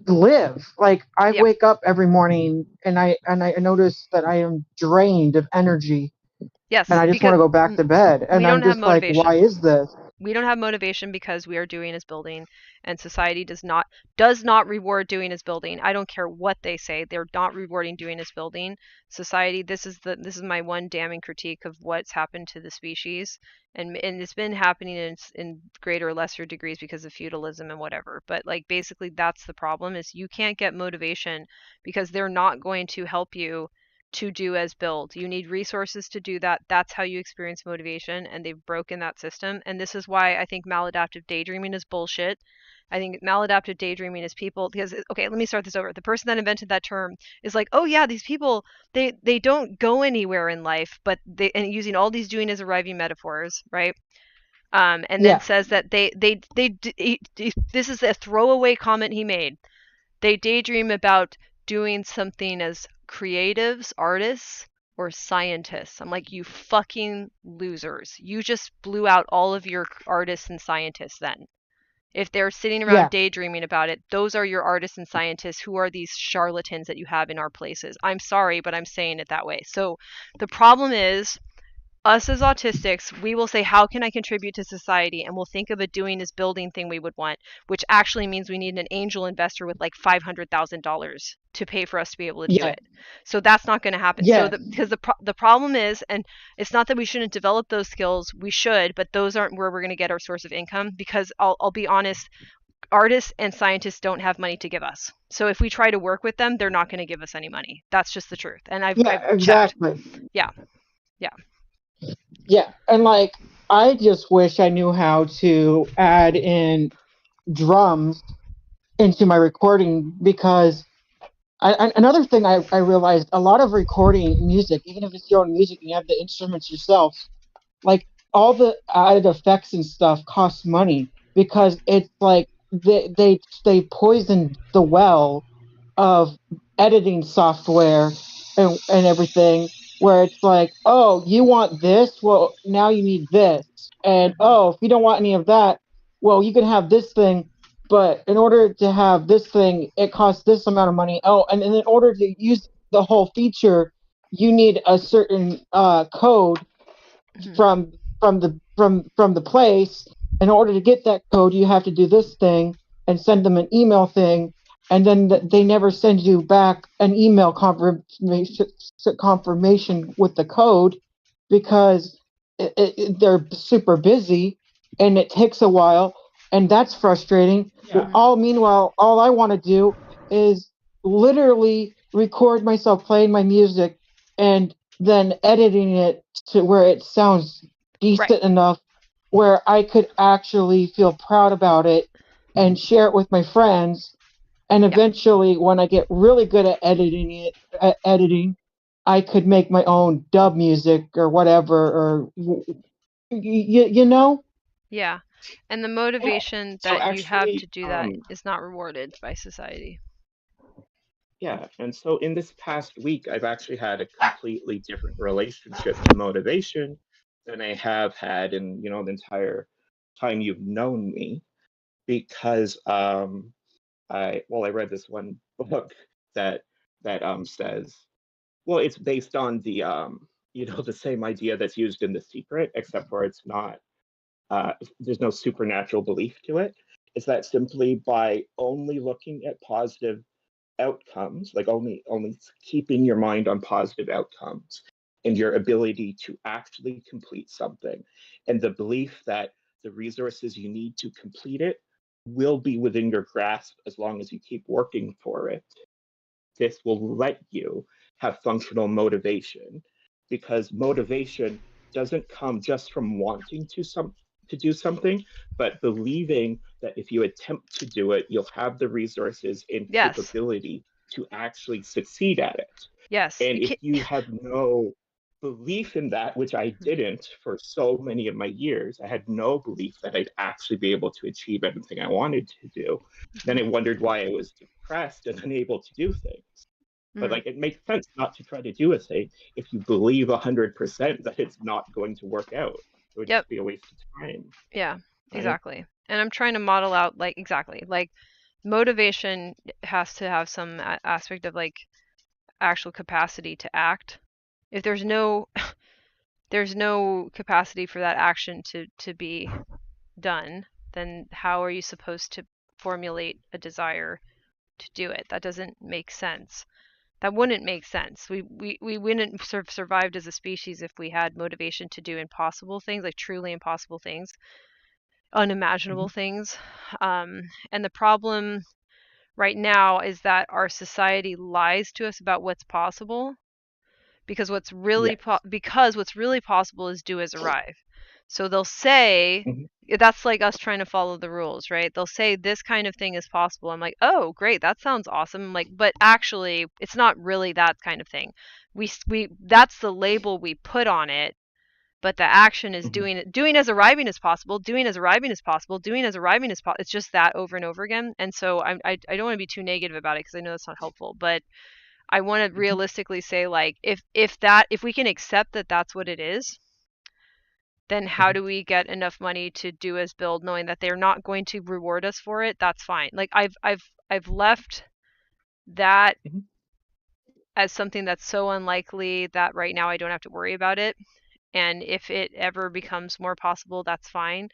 live. Like I Yeah. wake up every morning and I notice that I am drained of energy and Yes, I just want because to go back to bed. we And I'm don't have just like, why motivation. is this? We don't have motivation because we are doing is building, and society does not reward doing is building. I don't care what they say, they're not rewarding doing is building. Society, this is my one damning critique of what's happened to the species, and it's been happening in greater or lesser degrees because of feudalism and whatever, but like basically that's the problem, is you can't get motivation because they're not going to help you to do as build. You need resources to do that. That's how you experience motivation, and they've broken that system. And this is why I think maladaptive daydreaming is bullshit. I think maladaptive daydreaming is people because okay, let me start this over. The person that invented that term is like, oh yeah, these people they don't go anywhere in life, but they and using all these doing as arriving metaphors, right? And then Yeah, says that this is a throwaway comment he made. They daydream about doing something as creatives, artists, or scientists. I'm like, you fucking losers. You just blew out all of your artists and scientists then. If they're sitting around yeah, daydreaming about it, those are your artists and scientists who are these charlatans that you have in our places. I'm sorry, but I'm saying it that way. So the problem is us as autistics, we will say, how can I contribute to society? And we'll think of a doing is building thing we would want, which actually means we need an angel investor with like $500,000 to pay for us to be able to do yeah, it. So that's not going to happen. So yes, because the problem is, and it's not that we shouldn't develop those skills, we should, but those aren't where we're going to get our source of income. Because I'll be honest, artists and scientists don't have money to give us. So if we try to work with them, they're not going to give us any money. That's just the truth. And I've yeah, checked. exactly. Yeah, yeah. Yeah, and like I just wish I knew how to add in drums into my recording because another thing I realized a lot of recording music, even if it's your own music and you have the instruments yourself, like all the added effects and stuff costs money because it's like they poisoned the well of editing software and everything where it's like, oh, you want this, well now you need this, and Hmm. oh, if you don't want any of that, well you can have this thing, but in order to have this thing it costs this amount of money. Oh, and in order to use the whole feature you need a certain code Hmm. from the place. In order to get that code you have to do this thing and send them an email thing, and then they never send you back an email confirmation with the code because they're super busy and it takes a while, and that's frustrating. Yeah. All meanwhile all I want to do is literally record myself playing my music and then editing it to where it sounds Right. decent enough where I could actually feel proud about it and share it with my friends. And Yeah. eventually, when I get really good at editing, I could make my own dub music or whatever, or you know, Yeah. And the Yeah. motivation So that you have actually, to do that is not rewarded by society. yeah. And so in this past week, I've actually had a completely different relationship to motivation than I have had in, the entire time you've known me, because I read this one book that says, well, it's based on the the same idea that's used in The Secret, except for it's not there's no supernatural belief to it. Is that simply by only looking at positive outcomes, like only keeping your mind on positive outcomes and your ability to actually complete something, and the belief that the resources you need to complete it will be within your grasp as long as you keep working for it, this will let you have functional motivation, because motivation doesn't come just from wanting to do something, but believing that if you attempt to do it, you'll have the resources and Yes. capability to actually succeed at it. Yes. And You if can't. you have no belief in that, which I didn't for so many of my years, I had no belief that I'd actually be able to achieve everything I wanted to do. Then I wondered why I was depressed and unable to do things. But Mm, like, it makes sense not to try to do a thing if you believe 100% that it's not going to work out. It would yep. just be a waste of time, Yeah. right? Exactly. And I'm trying to model out like exactly like motivation has to have some aspect of like actual capacity to act. If there's no capacity for that action to be done, then how are you supposed to formulate a desire to do it? That doesn't make sense. That wouldn't make sense. We wouldn't have survived as a species if we had motivation to do impossible things, like truly impossible things, unimaginable Mm-hmm. things. And the problem right now is that our society lies to us about what's possible because Yes. what's really possible is do as arrive. So they'll say Mm-hmm. that's like us trying to follow the rules, right? They'll say this kind of thing is possible. I'm like, "Oh, great. That sounds awesome." I'm like, "But actually, it's not really that kind of thing. We that's the label we put on it, but the action is Mm-hmm. doing as arriving as possible, doing as arriving as possible, doing as arriving as possible. It's just that over and over again. And so I don't want to be too negative about it because I know that's not helpful, but I want to Mm-hmm. realistically say like if we can accept that that's what it is, then how Mm-hmm. do we get enough money to do as build knowing that they're not going to reward us for it? That's fine. Like I've left that Mm-hmm. as something that's so unlikely that right now I don't have to worry about it. And if it ever becomes more possible, that's fine.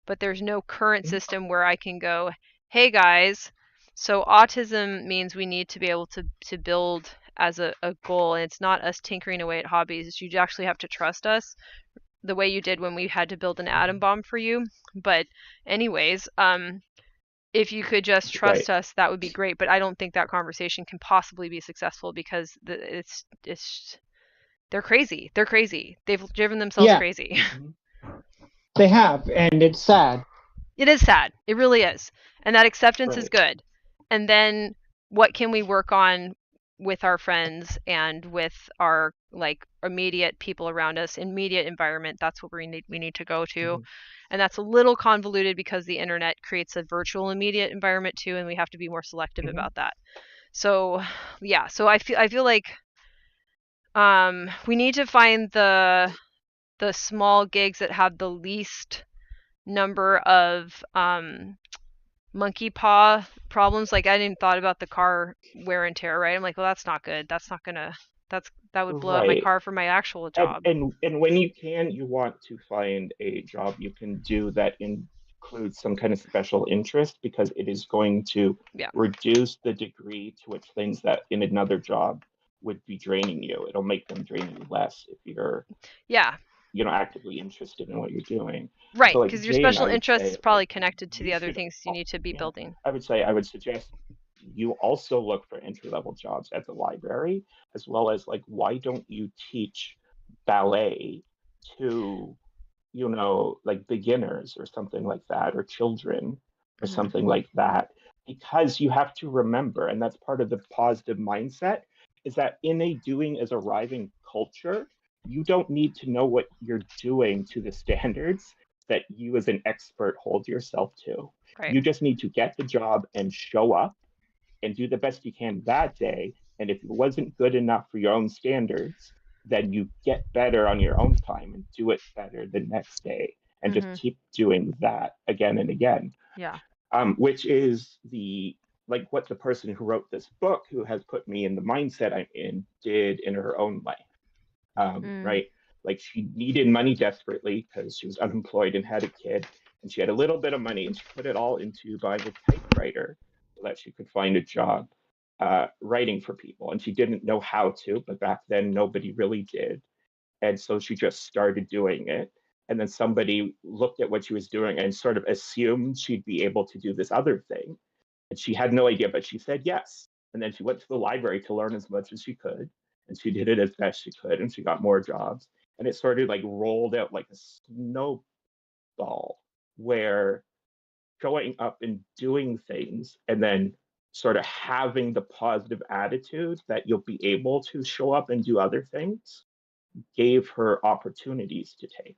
But there's no current Mm-hmm. system where I can go, hey guys, so autism means we need to be able to build as a goal. And it's not us tinkering away at hobbies. You actually have to trust us the way you did when we had to build an atom bomb for you. But anyways, if you could just Right. trust us, that would be great. But I don't think that conversation can possibly be successful because it's they're crazy. They're crazy. They've driven themselves Yeah, crazy. Mm-hmm. they have, and it's sad. It is sad. It really is. And that acceptance is Right. good. And then what can we work on with our friends and with our like immediate people around us, immediate environment? That's what we need to go to. Mm-hmm. And that's a little convoluted because the internet creates a virtual immediate environment too, and we have to be more selective Mm-hmm. about that. So yeah, so I feel like we need to find the small gigs that have the least number of monkey paw problems. Like I didn't thought about the car wear and tear, right? I'm like, well, that's not good. That's not gonna. That would blow up my Right. car for my actual And, job. and and when you can, you want to find a job you can do that includes some kind of special interest, because it is going to Yeah. reduce the degree to which things that in another job would be draining you. It'll make them drain you less if you're, Yeah. actively interested in what you're doing. Right. So like Because your Jane, special I would interest say, is like, probably connected to you the other should, things you need to be yeah, building. I would suggest you also look for entry level jobs at the library, as well as like, why don't you teach ballet to, like beginners or something like that, or children or Hmm. something like that? Because you have to remember, and that's part of the positive mindset, is that in a doing as arriving culture, you don't need to know what you're doing to the standards that you as an expert hold yourself to. Right. You just need to get the job and show up and do the best you can that day. And if it wasn't good enough for your own standards, then you get better on your own time and do it better the next day, and just Hmm. keep doing that again and again. Yeah. Which is the like what the person who wrote this book, who has put me in the mindset I'm in, did in her own life. Mm. Right? Like, she needed money desperately because she was unemployed and had a kid, and she had a little bit of money, and she put it all into buying a typewriter so that she could find a job writing for people. And she didn't know how to, but back then nobody really did. And so she just started doing it. And then somebody looked at what she was doing and sort of assumed she'd be able to do this other thing. And she had no idea, but she said yes. And then she went to the library to learn as much as she could, and she did it as best she could, and she got more jobs. And it sort of like rolled out like a snowball where showing up and doing things and then sort of having the positive attitude that you'll be able to show up and do other things gave her opportunities to take.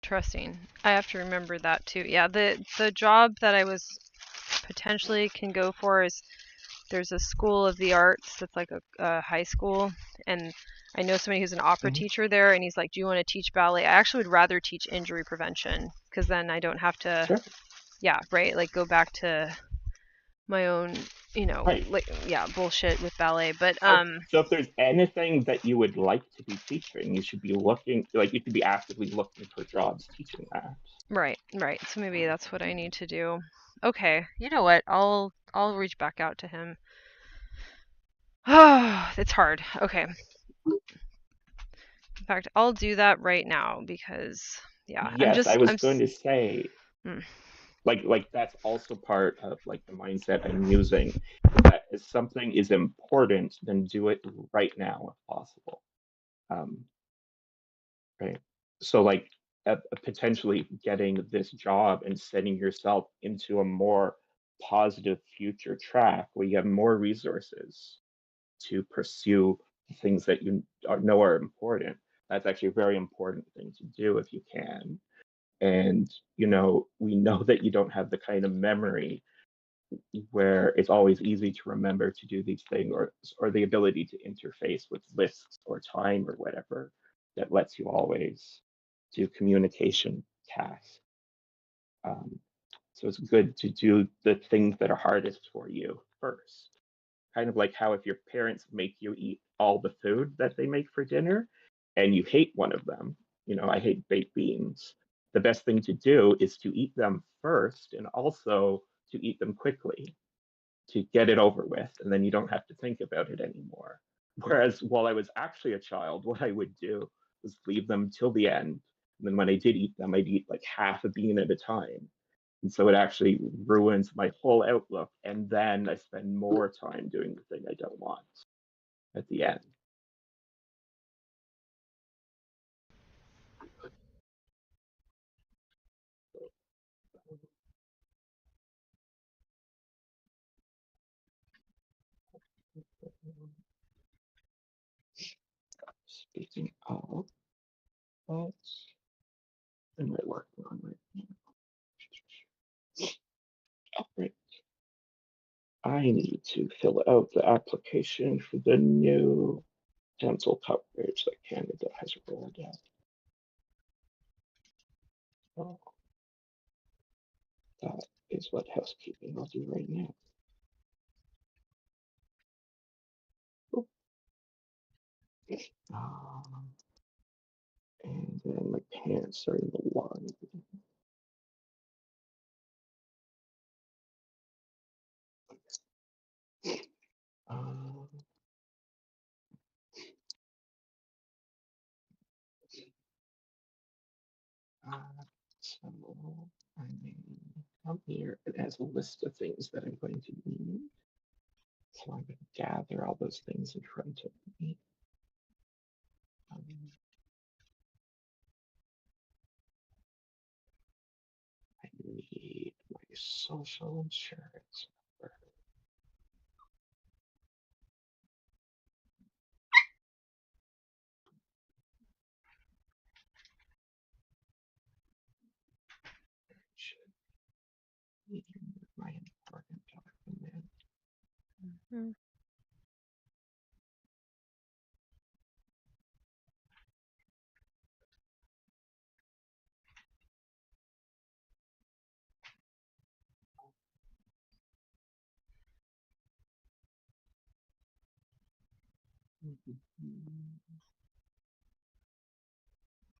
Interesting. I have to remember that too. Yeah, the job that I was potentially can go for is there's a school of the arts that's like a high school, and I know somebody who's an opera Mhm. teacher there, and he's like, "Do you want to teach ballet?" I actually would rather teach injury prevention because then I don't have to, Sure. yeah, right, like go back to my own, Right. like yeah, bullshit with ballet. But So if there's anything that you would like to be teaching, you should be looking, like you should be actively looking for jobs teaching that. right, right. So maybe that's what I need to do. Okay, you know what? I'll reach back out to him. Oh, it's hard. Okay. In fact, I'll do that right now because yeah, Yes, I was I'm going to say, mm, like that's also part of like the mindset I'm using, is that if something is important, then do it right now if possible. Um, right. So like potentially getting this job and setting yourself into a more positive future track where you have more resources to pursue things that you know are important. That's actually a very important thing to do if you can. And we know that you don't have the kind of memory where it's always easy to remember to do these things, or the ability to interface with lists or time or whatever that lets you always do communication tasks. Um, so it's good to do the things that are hardest for you first. Kind of like how if your parents make you eat all the food that they make for dinner and you hate one of them, I hate baked beans. The best thing to do is to eat them first and also to eat them quickly to get it over with, and then you don't have to think about it anymore. Whereas while I was actually a child, what I would do was leave them till the end. And then when I did eat them, I'd eat like half a bean at a time. And so it actually ruins my whole outlook. And then I spend more time doing the thing I don't want at the end. Speaking of, what am I working on right now? Oh, right. I need to fill out the application for the new dental coverage that Canada has rolled out. Oh, that is what housekeeping I'll do right now. Um, and then my pants are in the laundry. Um, so I mean, come here. It has a list of things that I'm going to need. So I'm going to gather all those things in front of me. Um, I need my social insurance number. Should be my important document. mm,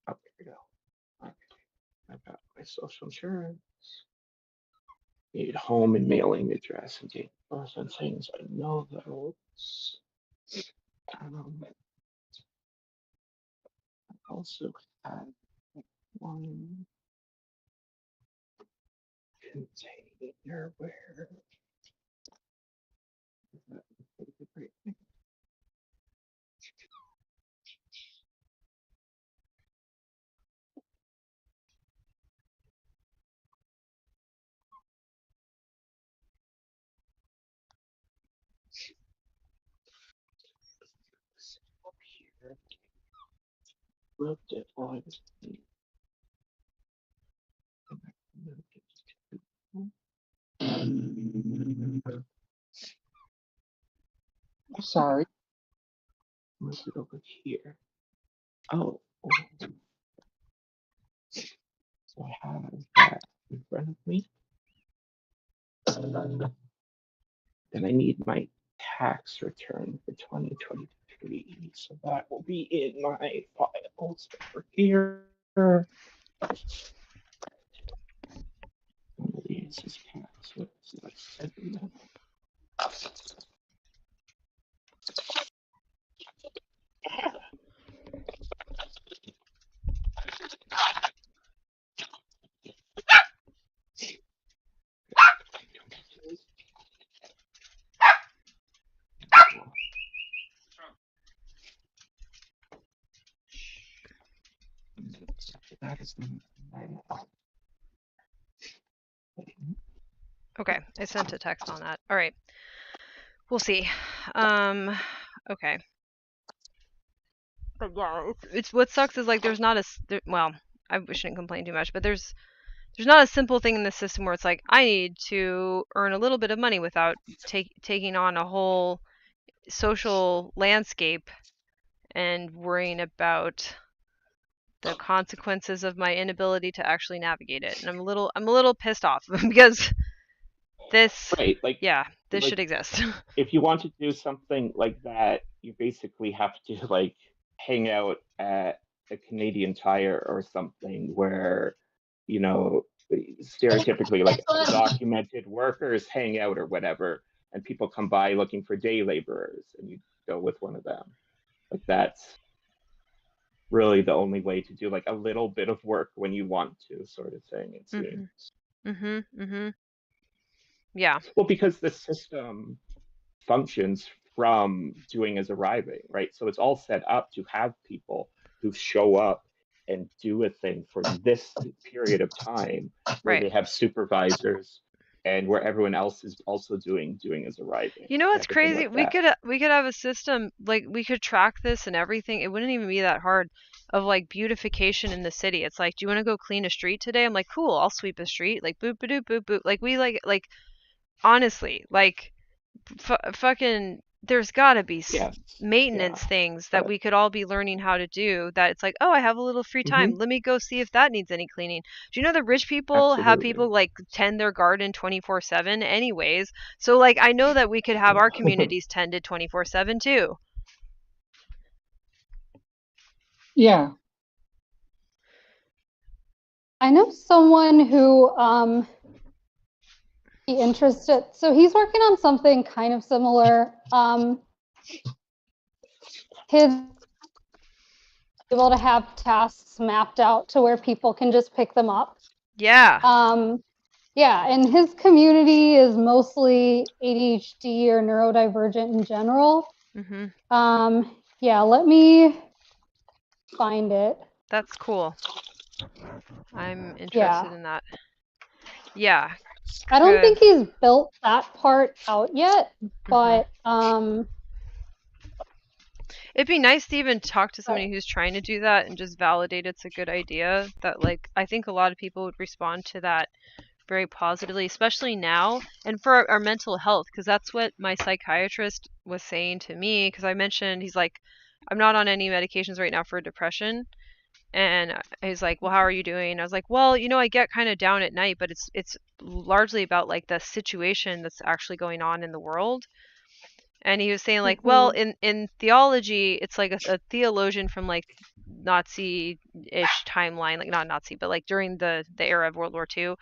Oh, there we go. Okay, I've got my social insurance. Need home and mailing address and date of birth and things. I know those. Um, I also have one container where Moved it on. Sorry. Move it over here. Oh, so I have that in front of me. Then I need my tax return for 2023. So that will be in my files over here. One of these is tax. What's like 7? That is Okay, I sent a text on that. All right. We'll see. Okay. But yeah, it's what sucks is like there's not well, I shouldn't complain too much, but there's not a simple thing in the system where it's like I need to earn a little bit of money without taking on a whole social landscape and worrying about the consequences of my inability to actually navigate it. And I'm a little pissed off because this right. this Like should exist. if you want to do something like that, you basically have to like hang out at a Canadian Tire or something where, you know, stereotypically like undocumented workers hang out or whatever, and people come by looking for day laborers, and you go with one of them. Like that's really the only way to do like a little bit of work when you want to, sort of thing. It seems. Yeah. Well, because the system functions from doing as arriving, right? So it's all set up to have people who show up and do a thing for this period of time where Right. they have supervisors and where everyone else is also doing as arriving. You know what's Everything crazy? like that. We could have a system like we could track this and everything. It wouldn't even be that hard of like beautification in the city. It's like, do you want to go clean a street today? I'm like, cool, I'll sweep a street. Like boop boop boop boop. Like we like honestly, like fucking there's got to be Yes. maintenance Yeah. things that But we could all be learning how to do, that it's like, oh, I have a little free time, let me go see if that needs any cleaning. Do you know that rich people have absolutely. people like tend their garden 24/7 anyways? So like I know that we could have our Yeah. communities tended 24/7 too. Yeah. I know someone who be interested. So he's working on something kind of similar. His able to have tasks mapped out to where people can just pick them up. Yeah. Yeah, and his community is mostly ADHD or neurodivergent in general. Yeah, let me find it. That's cool. I'm interested in that. Yeah. I don't think he's built that part out yet, but it'd be nice to even talk to somebody who's trying to do that and just validate it's a good idea. That like I think a lot of people would respond to that very positively, especially now and for our mental health, because that's what my psychiatrist was saying to me. Because I mentioned, he's like, I'm not on any medications right now for depression. And he's like, well, how are you doing? I was like, well, you know, I get kind of down at night, but it's largely about like the situation that's actually going on in the world. And he was saying like, well, in theology, it's like a theologian from like Nazi-ish timeline, like not Nazi, but like during the era of World War II,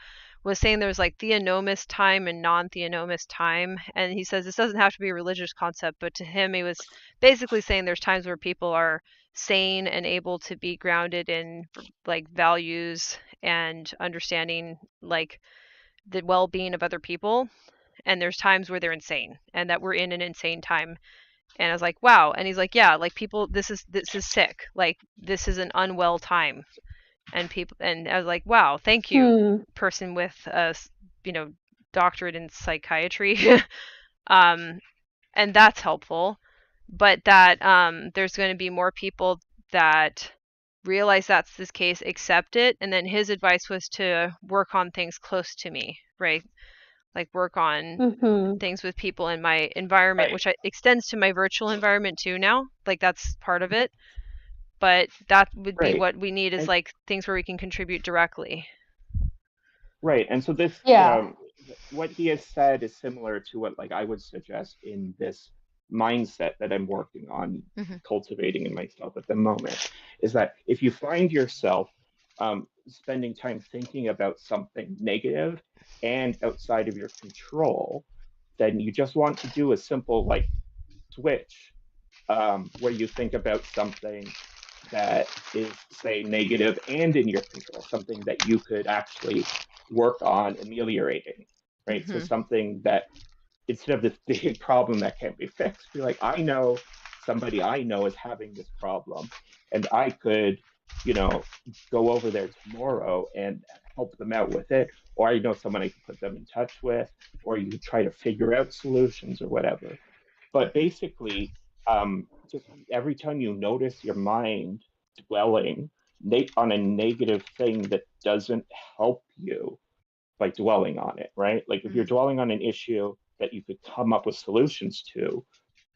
was saying there's like theonomous time and non-theonomous time. And he says this doesn't have to be a religious concept, but to him, he was basically saying there's times where people are sane and able to be grounded in like values and understanding like the well-being of other people, and there's times where they're insane and that we're in an insane time And I was like, wow. And he's like, yeah, like people, this is sick. Like this is an unwell time. And people, and I was like, wow, thank you, person with a, doctorate in psychiatry. And that's helpful. But that there's going to be more people that realize that's this case, accept it, and then his advice was to work on things close to me, right? Like work on things with people in my environment, Right. which extends to my virtual environment too now. Like that's part of it. But that would be Right. what we need, is And like things where we can contribute directly. right. And so this, Yeah. what he has said is similar to what like I would suggest in this mindset that I'm working on Mm-hmm. cultivating in myself at the moment, is that if you find yourself spending time thinking about something negative and outside of your control, then you just want to do a simple like switch, where you think about something that is, say, negative and in your control, something that you could actually work on ameliorating, right? So Mm-hmm. something that instead of this big problem that can't be fixed, be like, I know somebody I know is having this problem, and I could, go over there tomorrow and help them out with it, or I know someone I could put them in touch with, or you could try to figure out solutions or whatever. But basically, just every time you notice your mind dwelling on a negative thing that doesn't help you by dwelling on it, right? Like if you're Mm-hmm. dwelling on an issue that you could come up with solutions to,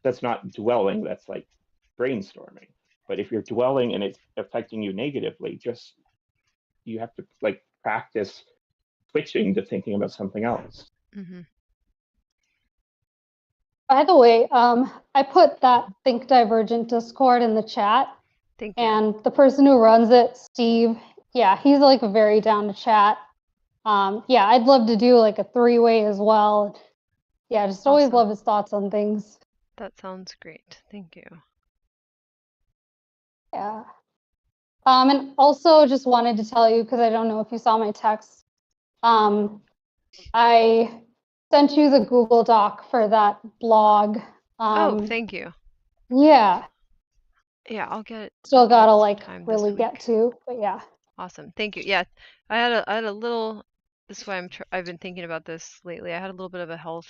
that's not dwelling, that's like brainstorming. But if you're dwelling and it's affecting you negatively, just you have to like practice switching to thinking about something else. Mm-hmm. By the way, I put that Think Divergent Discord in the chat, Thank you. and the person who runs it, Steve, yeah, he's like very down to chat. Yeah, I'd love to do like a three-way as well. Yeah, just always Awesome. love his thoughts on things. That sounds great. Thank you. Yeah. And also just wanted to tell you, because I don't know if you saw my text, I sent you the Google Doc for that blog. Oh, thank you. Yeah, Yeah, I'll get still gotta some like time this really get week. to, but yeah. Awesome. Thank you. Yeah, I had a little. This is why I've been thinking about this lately. I had a little bit of a health,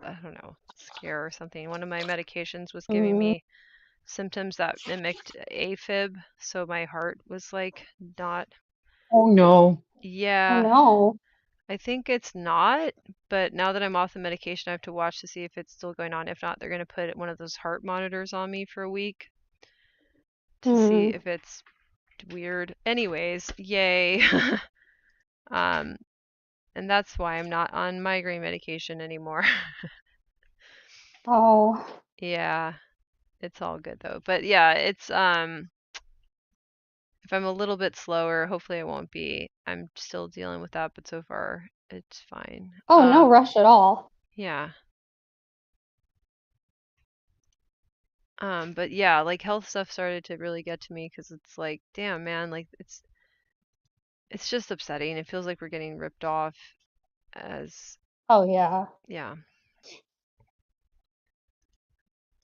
I don't know, scare or something. One of my medications was giving me symptoms that mimicked AFib, so my heart was like not. Oh no. Oh Yeah, no. I think it's not, but now that I'm off the medication, I have to watch to see if it's still going on. If not, they're going to put one of those heart monitors on me for a week to see if it's weird. Anyways, yay. um, and that's why I'm not on migraine medication anymore. Oh. Yeah, it's all good though. But yeah, it's if I'm a little bit slower, hopefully I won't be. I'm still dealing with that, but so far it's fine. Oh, no rush at all. Yeah. But yeah, like health stuff started to really get to me because it's like, damn, man, like it's just upsetting. It feels like we're getting ripped off as, Oh yeah. yeah.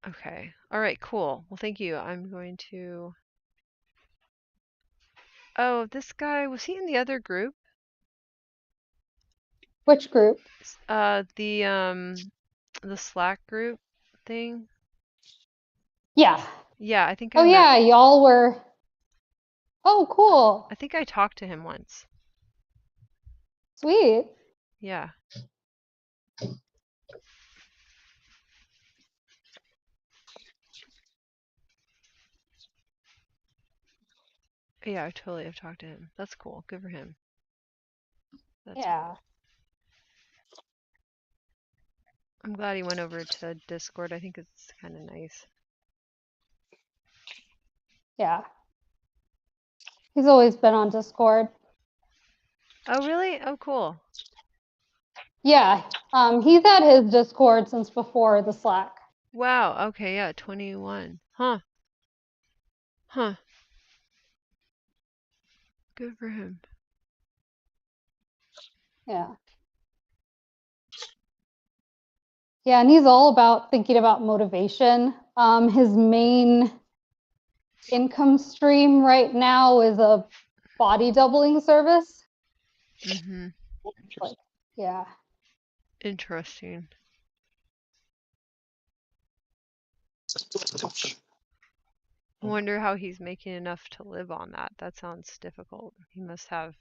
Okay. All right, cool. Well, thank you. I'm going to. Oh, this guy, was he in the other group? Which group? The Slack group thing. Yeah. Yeah, I think I Oh met. yeah, y'all were. Oh, cool. I think I talked to him once. Sweet. Yeah. Yeah, I totally have talked to him. That's cool. Good for him. That's Yeah. I'm glad he went over to Discord. I think it's kind of nice. Yeah. He's always been on Discord. Oh, really? Oh, cool. Yeah. He's had his Discord since before the Slack. Wow. Okay, yeah, 21. Huh. Huh. Good for him. Yeah. Yeah, and he's all about thinking about motivation. His main income stream right now is a body doubling service. Mm-hmm. Like, yeah. Interesting. I wonder how he's making enough to live on that. That sounds difficult. He must have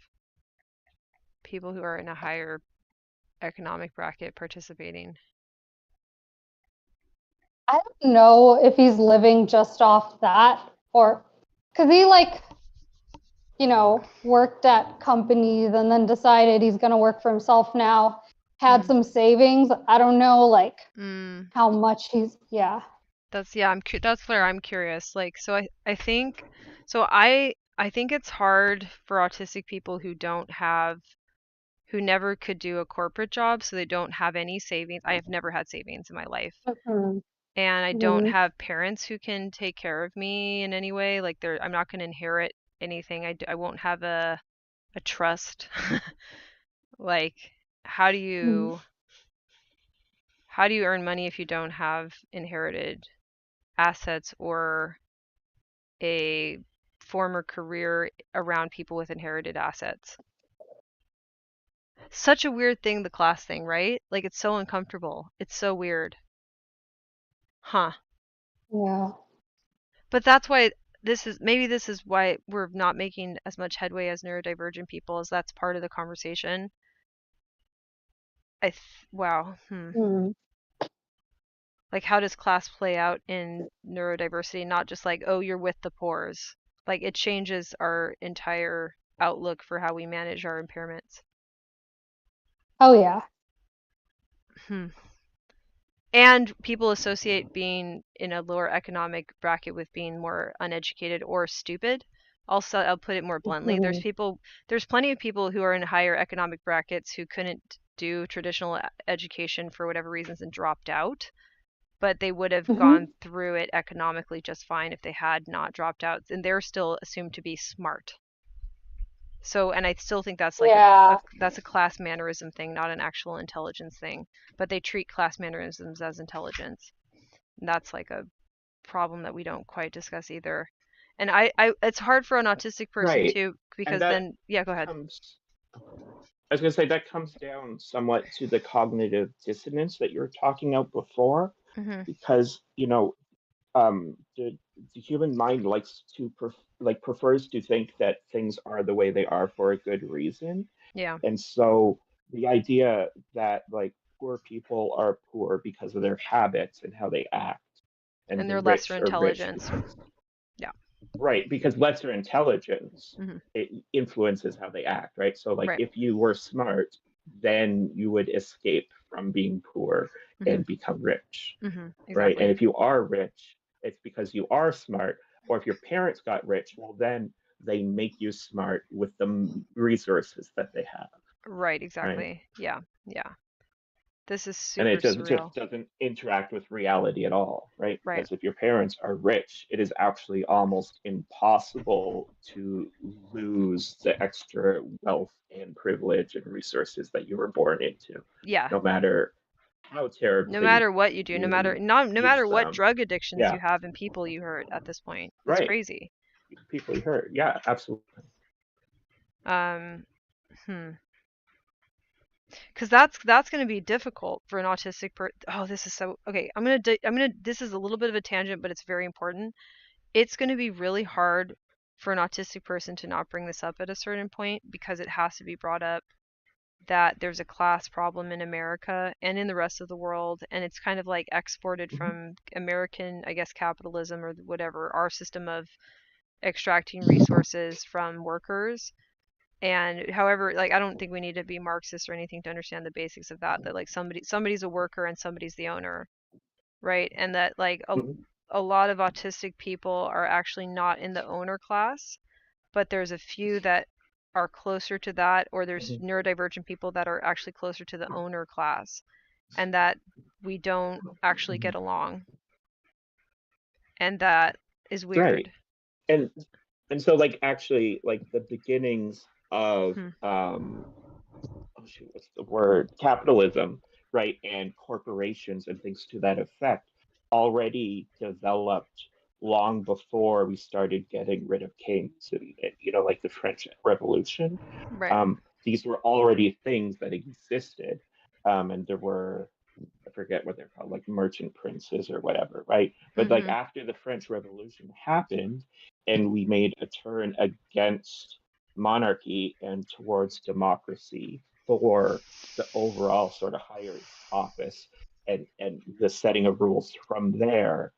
people who are in a higher economic bracket participating. I don't know if he's living just off that or because he worked at companies and then decided he's going to work for himself now, had some savings. I don't know how much yeah. That's that's where I'm curious. Like, so I think so I think it's hard for autistic people who never could do a corporate job, so they don't have any savings. I have never had savings in my life. Mm-hmm. And I don't Mm-hmm. have parents who can take care of me in any way. Like I'm not going to inherit anything. I won't have a trust. Like, how do Mm-hmm. you earn money if you don't have inherited assets or a former career around people with inherited assets? Such a weird thing, the class thing, right? Like, it's so uncomfortable. It's so weird. Huh. Yeah. But that's why this is why we're not making as much headway as neurodivergent people, as that's part of the conversation. Wow. Mm-hmm. Like, how does class play out in neurodiversity? Not just like, oh, you're with the poors. Like, it changes our entire outlook for how we manage our impairments. Oh yeah. And people associate being in a lower economic bracket with being more uneducated or stupid. Also, I'll put it more bluntly. Mm-hmm. There's plenty of people who are in higher economic brackets who couldn't do traditional education for whatever reasons and dropped out, but they would have Mm-hmm. gone through it economically just fine if they had not dropped out, and they're still assumed to be smart. So, and I still think that's like Yeah. that's a class mannerism thing, not an actual intelligence thing. But they treat class mannerisms as intelligence. And that's like a problem that we don't quite discuss either. And it's hard for an autistic person Right. too, And because that then, yeah, go ahead. I was going to say that comes down somewhat to the cognitive dissonance that you were talking about before, Mhm. because the human mind likes to prefers to think that things are the way they are for a good reason, Yeah. and so the idea that like poor people are poor because of their habits and how they act, and And the their lesser rich are rich intelligence. because Yeah. right, because lesser intelligence Mhm. it influences how they act, right? So like Right. if you were smart, then you would escape from being poor Mhm. and become rich, Mhm. right? And Exactly. if you are rich, it's because you are smart. Or if your parents got rich, well, then they make you smart with the resources that they have, Right, right? exactly. Yeah. Yeah. This is And super it just surreal. doesn't interact with reality at all, right? Right. Because if your parents are rich, it is actually almost impossible to lose the extra wealth and privilege and resources that you were born into, Yeah. no matter how No terribly matter what you do, you no use matter what them. drug addictions Yeah, you have and people you hurt at this point. It's right. crazy. People you hurt. Yeah, absolutely. Um, hmm. Because that's going to be difficult for an autistic person. Oh, this is so okay. This is a little bit of a tangent, but it's very important. It's going to be really hard for an autistic person to not bring this up at a certain point because it has to be brought up that there's a class problem in America and in the rest of the world, and it's kind of like exported Mhm. from American, I guess, capitalism or whatever, our system of extracting resources from workers. And however, like I don't think we need to be Marxist or anything to understand the basics of that. That like somebody's a worker and somebody's the owner, right? And that like Mhm. a lot of autistic people are actually not in the owner class, but there's a few that are closer to that, or there's Mhm. neurodivergent people that are actually closer to the owner class, and that we don't actually Mhm. get along, and that is Right. weird. And so like actually like the beginnings of Hmm. oh shoot, what's the word? Capitalism, right, and corporations and things to that effect already developed long before we started getting rid of kings and like the French Revolution. Right. These were already things that existed, and there were, I forget what they're called, like merchant princes or whatever, right? But like Mhm. after the French Revolution happened and we made a turn against monarchy and towards democracy for the overall sort of highest office and the setting of rules from there,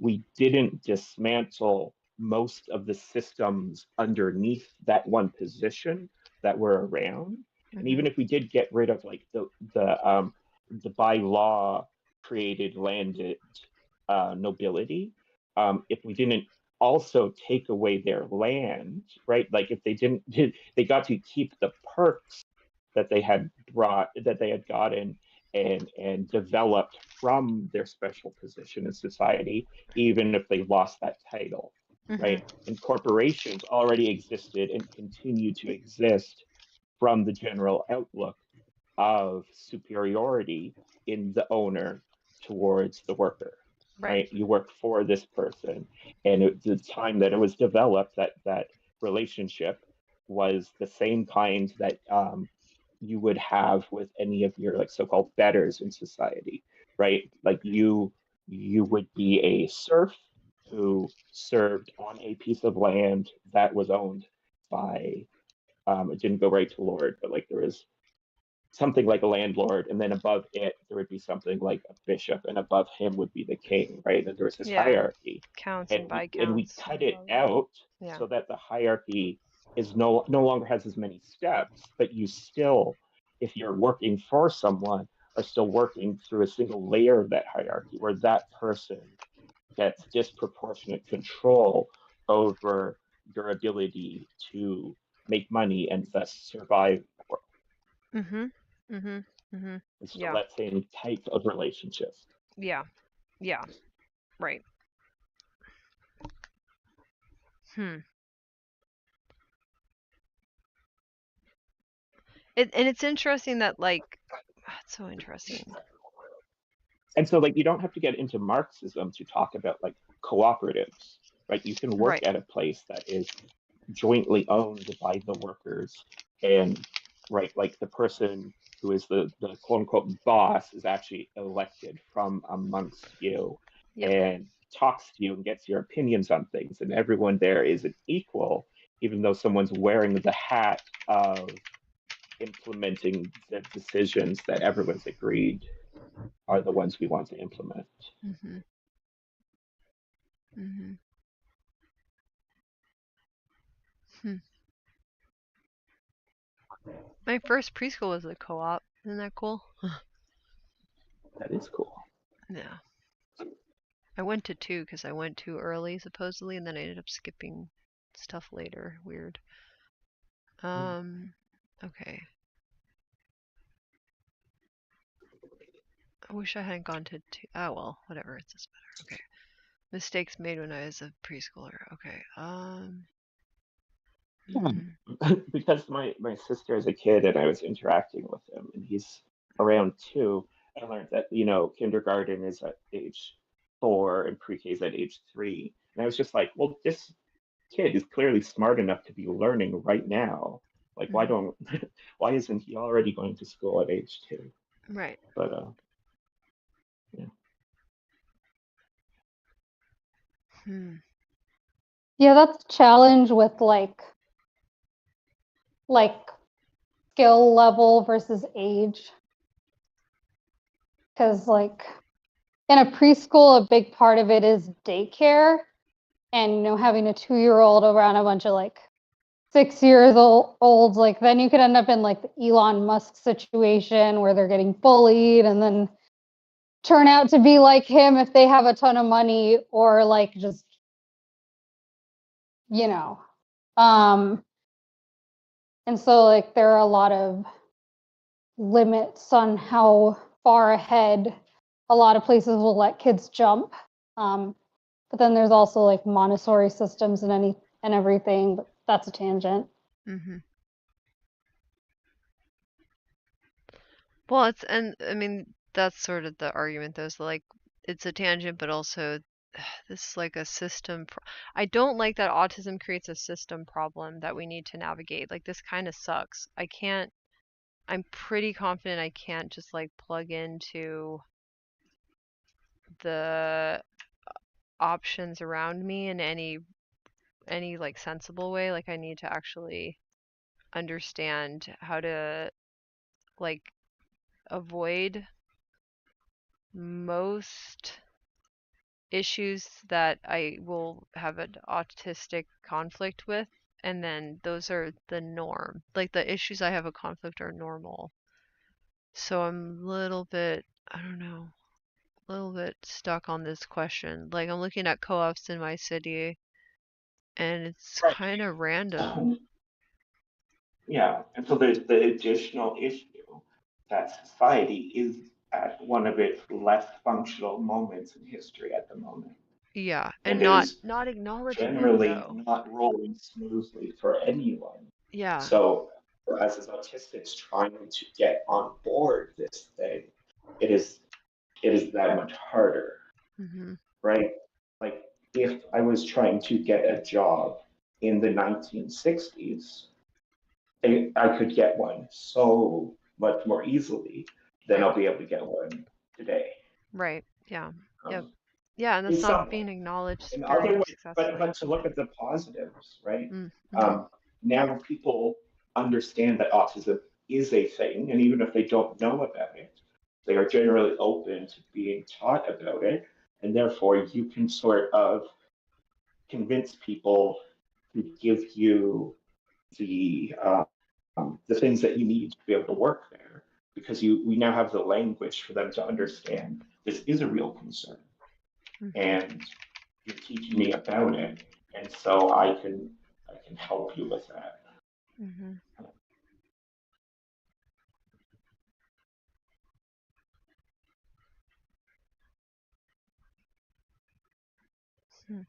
we didn't dismantle most of the systems underneath that one position that were around. And even Mhm. if we did get rid of like the by law created landed nobility, if we didn't also take away their land, right? Like if they didn't, they got to keep the perks that they had gotten and developed from their special position in society, even if they lost that title, Mhm. right? And corporations already existed and continue to exist from the general outlook of superiority in the owner towards the worker, Right. right? You work for this person, and the time that it was developed, that relationship was the same kind that you would have with any of your like so-called betters in society, right? Like you would be a serf who served on a piece of land that was owned by it didn't go right to lord, but like there was something like a landlord, and then above it there would be something like a bishop, and above him would be the king, right? And there was this Yeah. hierarchy, Counts and and we viscounts cut it above it. out Yeah. so that the hierarchy is no longer has as many steps, but you still, if you're working for someone, are still working through a single layer of that hierarchy where that person gets disproportionate control over your ability to make money and thus survive the world. Mhm. Mhm. Mhm. It's still Yeah. that same type of relationship. Yeah. Yeah. Right. Hmm. And it's interesting that like it's so interesting. And so, like, you don't have to get into Marxism to talk about like cooperatives, right? You can work Right. at a place that is jointly owned by the workers, and right, like the person who is the quote unquote boss is actually elected from amongst you Yep. and talks to you and gets your opinions on things, and everyone there is an equal, even though someone's wearing the hat of implementing the decisions that everyone's agreed are the ones we want to implement. Mhm. Mhm. Hmm. My first preschool was a co-op. Isn't that cool? That is cool. Yeah. I went to two because I went too early supposedly, and then I ended up skipping stuff later. Weird. Um. Okay. I wish I hadn't gone to two. Oh well, whatever. It's just better. Okay. Mistakes made when I was a preschooler. Okay. Hmm. Because my sister is a kid and I was interacting with him and he's around 2, I learned that kindergarten is at age 4 and pre-K is at age 3, and I was just like, well, this kid is clearly smart enough to be learning right now. Like, why Hmm. don't why isn't he already going to school at age 2? Right. But yeah. Hmm. Yeah, that's a challenge with like skill level versus age. Because like in a preschool, a big part of it is daycare, and having a 2-year-old around a bunch of like 6 years olds, like then you could end up in like the Elon Musk situation where they're getting bullied and then turn out to be like him if they have a ton of money, or like just you know um and so like there are a lot of limits on how far ahead a lot of places will let kids jump. But then there's also like Montessori systems and everything, but that's a tangent. Hmm. Well, it's and I mean that's sort of the argument though, is like it's a tangent, but also this is like a system. I don't like that autism creates a system problem that we need to navigate. Like this kind of sucks. I can't. I'm pretty confident I can't just like plug into the options around me in any like sensible way. Like I need to actually understand how to like avoid most issues that I will have an autistic conflict with, and then those are the norm. Like the issues I have a conflict are normal. So I'm a little bit, I don't know, a little bit stuck on this question. Like I'm looking at co-ops in my city and it's Right. kind of random. So, yeah, and so there's the additional issue that society is at one of its less functional moments in history at the moment. Yeah, and It not is not acknowledging it generally though. not rolling smoothly for anyone. Yeah. So for us as autistics trying to get on board this thing, it is that much harder, Mhm. right? Like if I was trying to get a job in the 1960s, I could get one so much more easily than Right. I'll be able to get one today. Right. Yeah. Yep. Um, Yeah, and in that's not some being ways. acknowledged In other very ways, successfully. but to look at the positives, right? Mm-hmm. Um, Now people understand that autism is a thing, and even if they don't know about it, they are generally open to being taught about it, and therefore you can sort of convince people to give you the things that you need to be able to work there, because we now have the language for them to understand this is a real concern, Mm-hmm. and you're teaching me about it, and so I can help you with that. Mm-hmm. Hmm.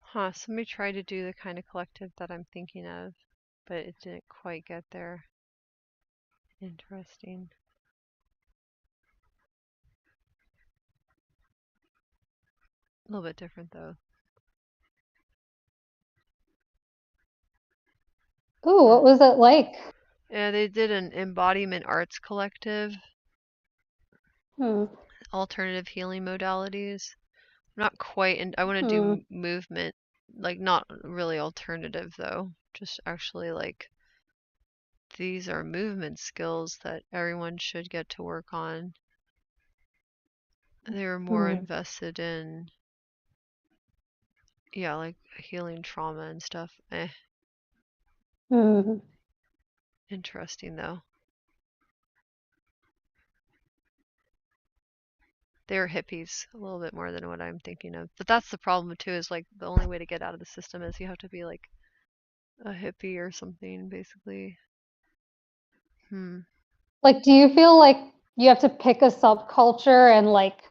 Huh, somebody tried to do the kind of collective that I'm thinking of, but it didn't quite get there. Interesting. A little bit different though. Ooh, what was it like? Yeah, they did an embodiment arts collective, Hmm. alternative healing modalities. Not quite, and I want to Hmm. do movement, like not really alternative though, just actually like these are movement skills that everyone should get to work on. They were more Hmm. invested in, yeah, like healing trauma and stuff. Hmm. Interesting though. They're hippies a little bit more than what I'm thinking of. But that's the problem too, is like the only way to get out of the system is you have to be like a hippie or something, basically. Hmm. Like, do you feel like you have to pick a subculture and like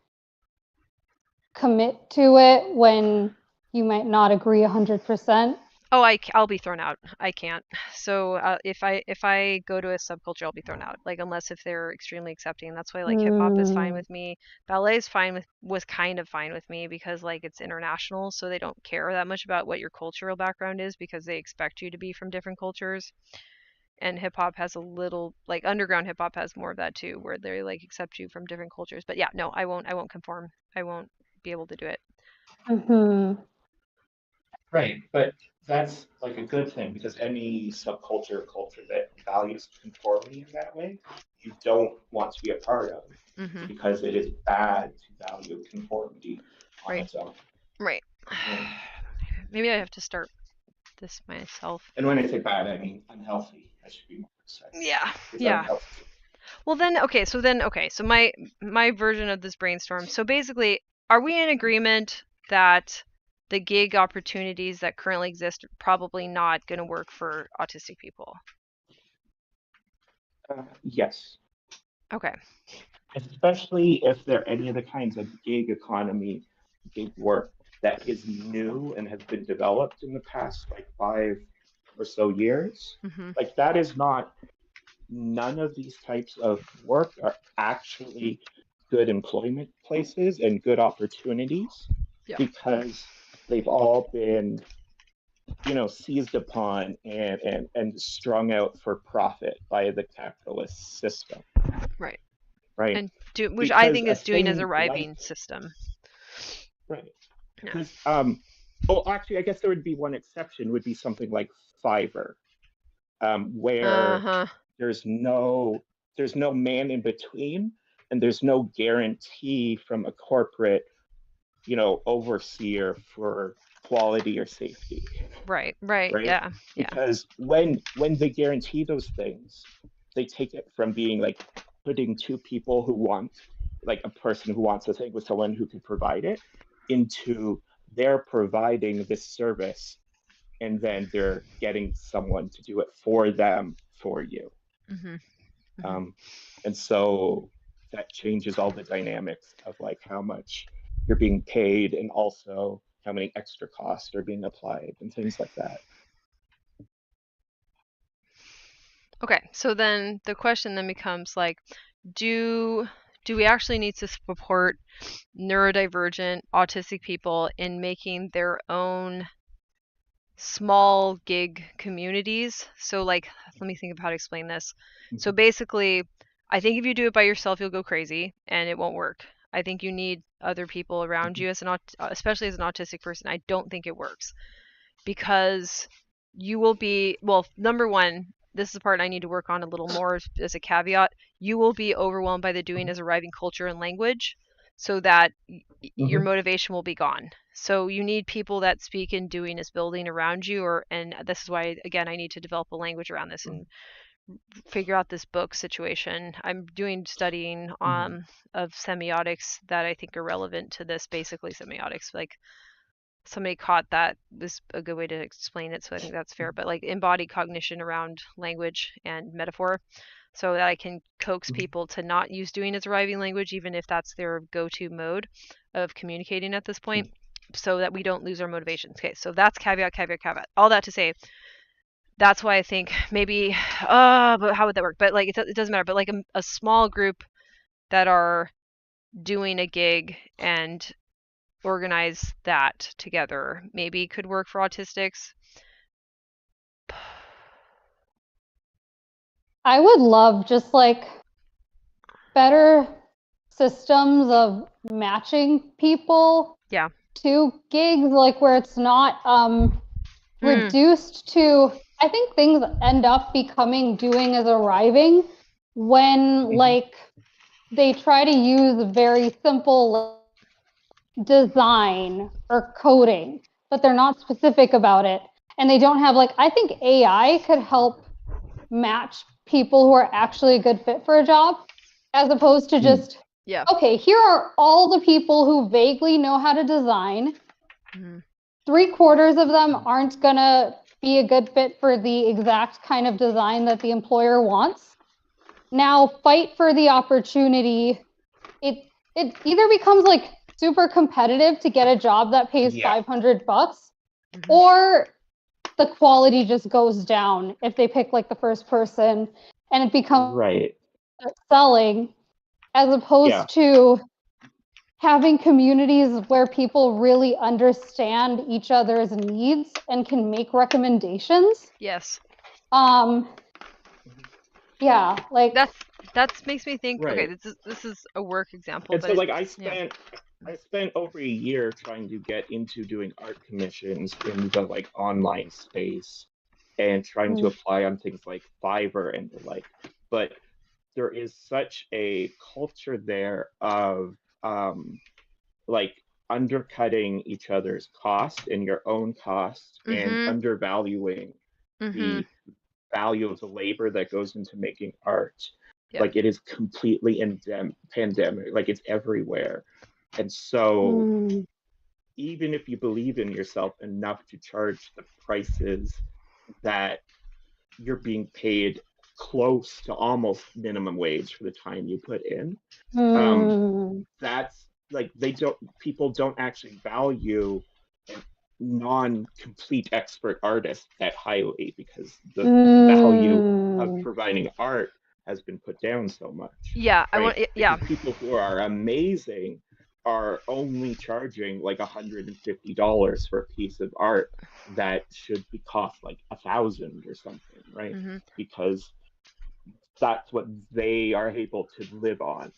commit to it when you might not agree 100%? Oh, I'll be thrown out. I can't. So if I go to a subculture, I'll be thrown out. Like unless if they're extremely accepting. That's why like hip hop is fine Hmm. with me. Ballet is fine with was kind of fine with me because like it's international, so they don't care that much about what your cultural background is because they expect you to be from different cultures. And hip hop has a little like underground hip hop has more of that too, where they like accept you from different cultures. But yeah, no, I won't conform. I won't be able to do it. Hmm. Right, but that's like a good thing, because any subculture or culture that values conformity in that way, you don't want to be a part of, Mhm. because it is bad to value conformity on Right. its own. Right. Um, Maybe I have to start this myself. And when I say bad, I mean unhealthy. I should be more precise. Yeah, It's yeah. unhealthy. Well so my version of this brainstorm. So basically, are we in agreement that the gig opportunities that currently exist are probably not going to work for autistic people? Yes, Okay. especially if there are any of the kinds of gig economy, gig work that is new and has been developed in the past like 5 or so years. Mhm. Like that is not, none of these types of work are actually good employment places and good opportunities Yeah. because they've all been, seized upon and strung out for profit by the capitalist system, Right. right? And which I Because think a is doing as a thing like, riving system. right, Yeah. because well, actually, I guess there would be one exception, would be something like Fiverr, where Uh-huh. there's no there's no man in between, and there's no guarantee from a corporate, overseer for quality or safety, Right. right? Yeah. Yeah. Because when they guarantee those things, they take it from being like putting two people who want, like a person who wants a thing with someone who can provide it, into they're providing this service and then they're getting someone to do it for them for you. Mhm. Mhm. Um, and so that changes all the dynamics of like how much you're being paid and also how many extra costs are being applied and things like that. Okay. So then the question then becomes like, do we actually need to support neurodivergent autistic people in making their own small gig communities? So like, let me think of how to explain this. So Mm-hmm. basically, I think if you do it by yourself, you'll go crazy and it won't work. I think you need other people around Mm-hmm. you especially as an autistic person. I don't think it works because you will be, well, number one, this is the part I need to work on a little more as a caveat. You will be overwhelmed by the doing as arriving culture and language so that your Mm-hmm. motivation will be gone. So you need people that speak in doing as building around you, and this is why again I need to develop a language around this and figure out this book situation. I'm doing studying Mm-hmm. of semiotics that I think are relevant to this, basically semiotics. Like somebody caught that this a good way to explain it, so I think that's fair. But like embodied cognition around language and metaphor, so that I can coax Mm-hmm. people to not use doing as arriving language, even if that's their go-to mode of communicating at this point, so that we don't lose our motivations. Okay, so that's caveat, caveat, caveat. All that to say, that's why I think maybe, but how would that work? But like, it doesn't matter. But like a small group that are doing a gig and organize that together maybe could work for autistics. I would love just like better systems of matching people Yeah. to gigs, like where it's not reduced to, I think things end up becoming doing as arriving when Mm-hmm. like they try to use very simple design or coding, but they're not specific about it. And they don't have like, I think AI could help match people who are actually a good fit for a job, as opposed to Mm-hmm. just, Yeah. okay, here are all the people who vaguely know how to design. Mhm. 3/4 of them aren't gonna be a good fit for the exact kind of design that the employer wants. Now fight for the opportunity. It either becomes like super competitive to get a job that pays Yeah. $500, Mhm. or the quality just goes down if they pick like the first person and it becomes Right. selling, as Yeah. opposed to having communities where people really understand each other's needs and can make recommendations. Yes. Um, Mm-hmm. yeah, like That makes me think. Okay, Right. this is a work example, And but so it, like I yeah. spent I spent over a year trying to get into doing art commissions in the like online space and trying to apply on things like Fiverr and the like. But there is such a culture there of like undercutting each other's cost and your own cost and Mhm. undervaluing Mhm. the value of the labor that goes into making art. Yeah. Like it is completely pandemic, like it's everywhere. And so Mm. even if you believe in yourself enough to charge the prices that you're being paid close to almost minimum wage for the time you put in, um, Mm. that's like people don't actually value a non-complete expert artist that highly because the value of Mm. providing art has been put down so much, Yeah, I right? want yeah. Because people who are amazing are only charging like $150 for a piece of art that should be cost like 1,000 or something, right? Mhm. Because that's what they are able to live on.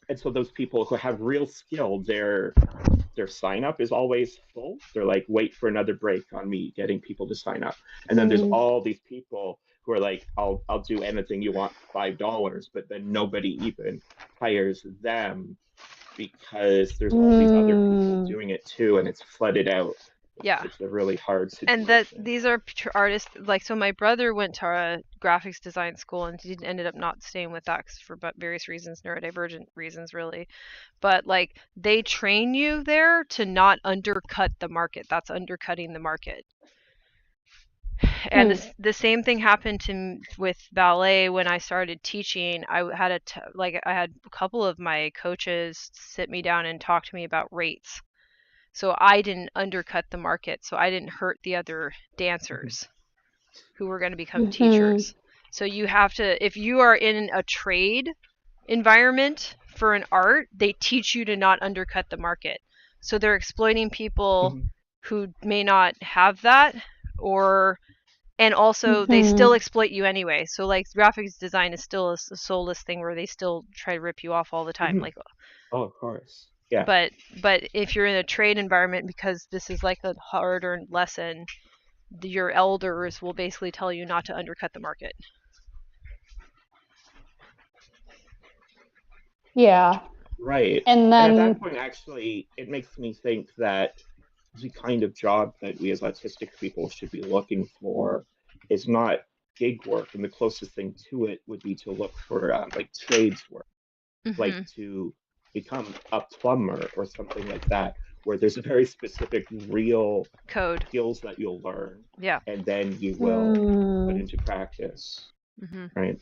And so those people who have real skill, their sign up is always full. They're like, wait for another break on me getting people to sign up. And then there's Mm. all these people who are like, I'll do anything you want for $5, but then nobody even hires them because there's all these other people Mm. doing it too, and it's flooded out. Yeah. It's a really hard And that situation. these are artists, like, so my brother went to a graphics design school and he ended up not staying with that for various reasons, neurodivergent reasons really. But like they train you there to not undercut the market. That's undercutting the market. And Mm. the same thing happened with ballet when I started teaching. I had I had a couple of my coaches sit me down and talk to me about rates. So I didn't undercut the market. So I didn't hurt the other Mhm. dancers who were going to become Mhm. teachers. So you have to, if you are in a trade environment for an art, they teach you to not undercut the market. So they're exploiting people Mhm. who may not have that, or and also they still Mhm. exploit you anyway. So like graphics design is still a soulless thing where they still try to rip you off all the time. Mhm. Like, Oh, of course. Yeah. but if you're in a trade environment, because this is like a harder lesson, your elders will basically tell you not to undercut the market. Yeah. Right. And And at that then point, actually, it makes me think that the kind of job that we as autistic people should be looking for is not gig work. And the closest thing to it would be to look for like trades work, like Mhm. to become a plumber or something like that, where there's a very specific, real Code. skills that you'll learn Yeah. and then you will put mm, into practice, Mhm. right?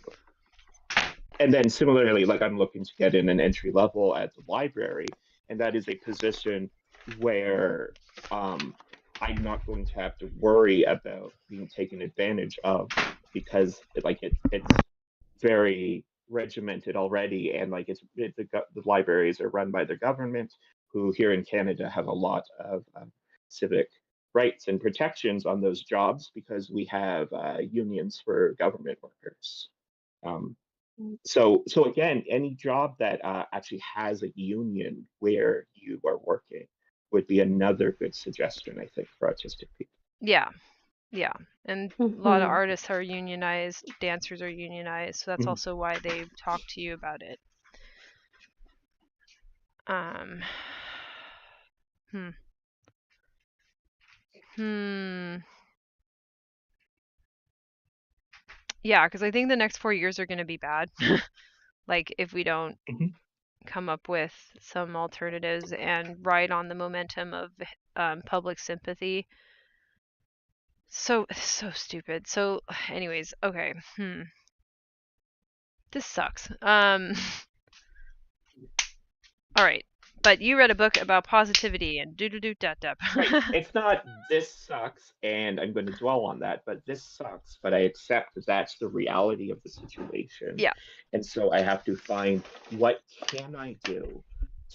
And then similarly, like I'm looking to get in an entry level at the library, and that is a position where um, I'm not going to have to worry about being taken advantage of because it's very regimented already, and like the libraries are run by the government, who here in Canada have a lot of civic rights and protections on those jobs because we have unions for government workers. Um, so again, any job that actually has a union where you are working would be another good suggestion, I think, for autistic people. Yeah. Yeah. And a lot of mhm. artists are unionized, dancers are unionized, so that's Mhm. also why they talk to you about it. Um hmm. Hmm. Yeah, because I think the next 4 years are going to be bad. Like if we don't Mhm. come up with some alternatives and ride on the momentum of public sympathy. So stupid. So, anyways, okay. This sucks. All right. But you read a book about positivity and do do do da da. Right. It's not this sucks and I'm going to dwell on that, but this sucks, but I accept that that's the reality of the situation. Yeah. And so I have to find what can I do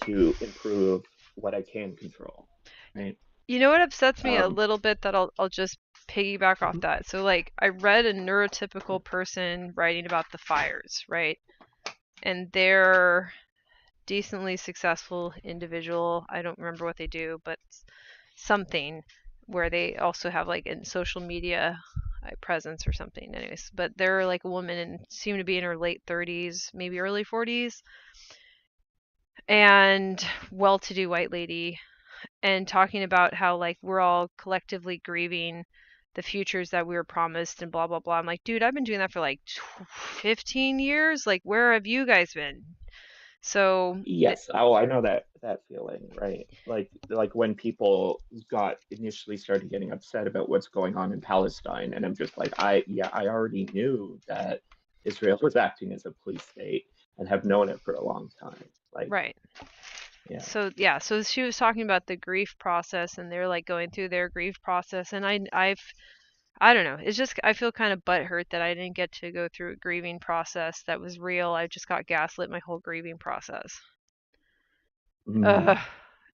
to improve what I can control, right? You know what upsets me a Um, little bit that I'll just piggyback off mhm, that. So like I read a neurotypical person writing about the fires, right? And they're decently successful individual. I don't remember what they do, but something where they also have like in social media presence or something. Anyways, but they're like a woman and seem to be in her late 30s, maybe early 40s. and well-to-do white lady, and talking about how like we're all collectively grieving the futures that we were promised and blah blah blah. I'm like, dude, I've been doing that for like 15 years. Like, where have you guys been? So Yes. Oh, I know that feeling, right? Like when people got initially started getting upset about what's going on in Palestine, and I'm just like, I already knew that Israel was acting as a police state and have known it for a long time. Like, right. yeah. So yeah, so she was talking about the grief process, and they're like going through their grief process, and I don't know. It's just I feel kind of butthurt that I didn't get to go through a grieving process that was real. I just got gaslit my whole grieving process. Mm. Ugh.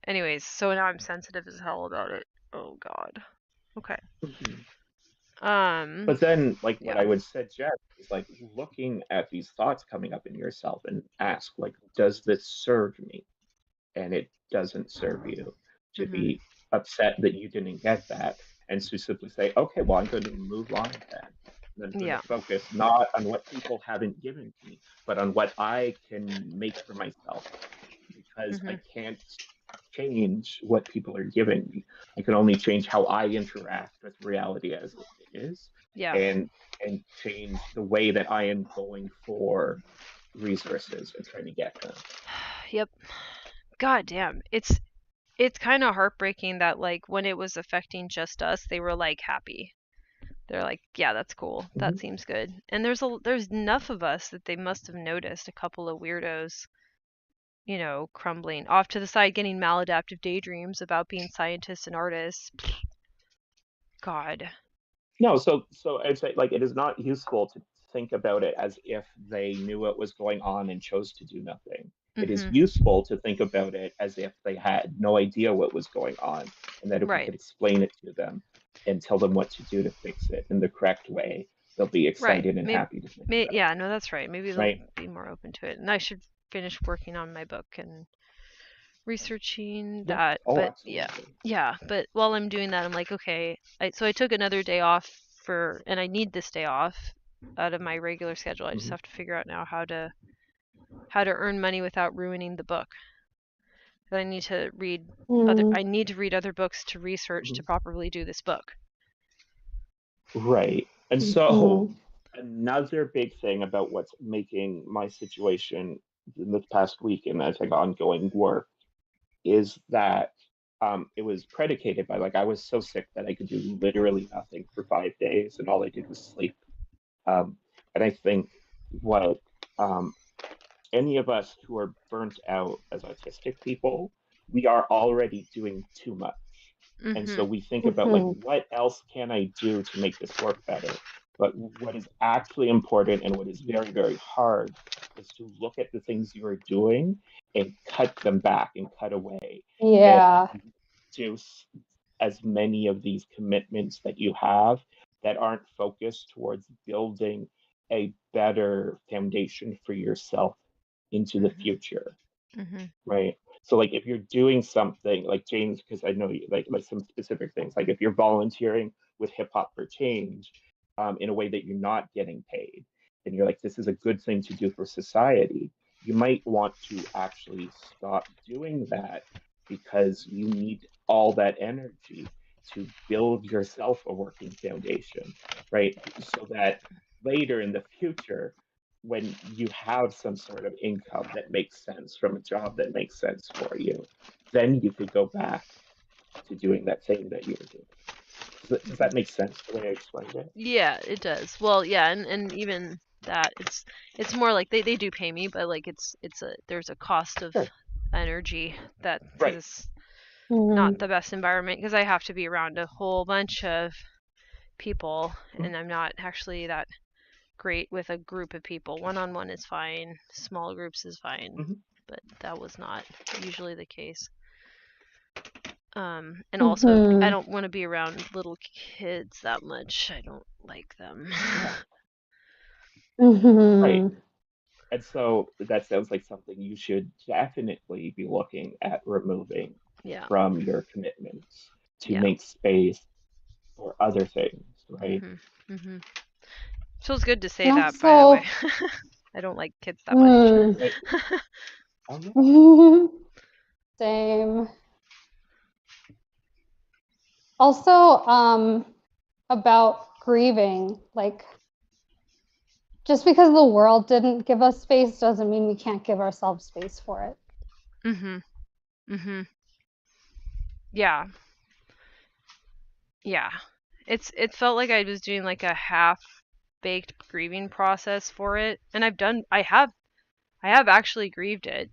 Anyways, so now I'm sensitive as hell about it. Oh God. Okay. Mhm. Um. But then, like, what Yeah. I would suggest is like looking at these thoughts coming up in yourself and ask, like, does this serve me? And it doesn't serve you, to Mhm. be upset that you didn't get that, and to simply say, okay, well, I'm going to move on then. And I'm going to Yeah. focus not on what people haven't given to me, but on what I can make for myself, because I Mhm. can't change what people are giving me. I can only change how I interact with reality as it is, Yeah. and change the way that I am going for resources and trying to get them. Yep. God damn. It's kind of heartbreaking that like when it was affecting just us, they were like happy. They're like, yeah, that's cool. That Mhm. seems good. And there's enough of us that they must have noticed a couple of weirdos, crumbling off to the side, getting maladaptive daydreams about being scientists and artists. God. No, so I'd say like it is not useful to think about it as if they knew what was going on and chose to do nothing. It is Mhm. useful to think about it as if they had no idea what was going on, and that if we Right. could explain it to them and tell them what to do to fix it in the correct way, they'll be Right. excited and Maybe, happy to think about it, yeah, no, that's right. Maybe they'll right? be more open to it. And I should finish working on my book and researching Yeah. that. Oh, But yeah, absolutely. yeah. But while I'm doing that, I'm like, okay. So I took another day off and I need this day off out of my regular schedule. I just Hmm. have to figure out now how to earn money without ruining the book. That Mm, I need to read other books to research to Hmm. properly do this book. Right. And so mhm, another big thing about what's making my situation in this past week and I think ongoing work is that it was predicated by like I was so sick that I could do literally nothing for 5 days, and all I did was sleep. Um, and I think what um, any of us who are burnt out as autistic people, we are already doing too much. And so Mhm. we think about like, mhm, what else can I do to make this work better? But what is actually important and what is very, very hard is to look at the things you are doing and cut them back and cut away and Yeah. reduce as many of these commitments that you have that aren't focused towards building a better foundation for yourself into the Mhm. future, Mhm. right? So like if you're doing something like James, because I know you like some specific things, like if you're volunteering with Hip Hop for Change, in a way that you're not getting paid, and you're like, this is a good thing to do for society, you might want to actually stop doing that because you need all that energy to build yourself a working foundation, right? So that later in the future, when you have some sort of income that makes sense from a job that makes sense for you, then you could go back to doing that thing that you were doing. Does Mhm. that make sense the way I explained it? Yeah, it does. Well, yeah, and even that it's more like they do pay me, but like there's a cost of Sure. energy that because Right. it's not mhm, the best environment because I have to be around a whole bunch of people Mhm. and I'm not actually that great with a group of people. One-on-one is fine, small groups is fine, Mhm. but that was not usually the case. And also I mhm, don't want to be around little kids that much. I don't like them. Yeah. Right. mhm. And so that sounds like something you should definitely be looking at removing Yeah. from your commitments to Yeah. make space for other things, right? Mhm. Mhm. Feels good to say And that, by the way. also, I don't like kids that much. Mm, Right. Oh yeah. Same. Also, about grieving, like, just because the world didn't give us space doesn't mean we can't give ourselves space for it. Yeah. Yeah. It felt like I was doing like a half-baked grieving process for it, and I have actually grieved it.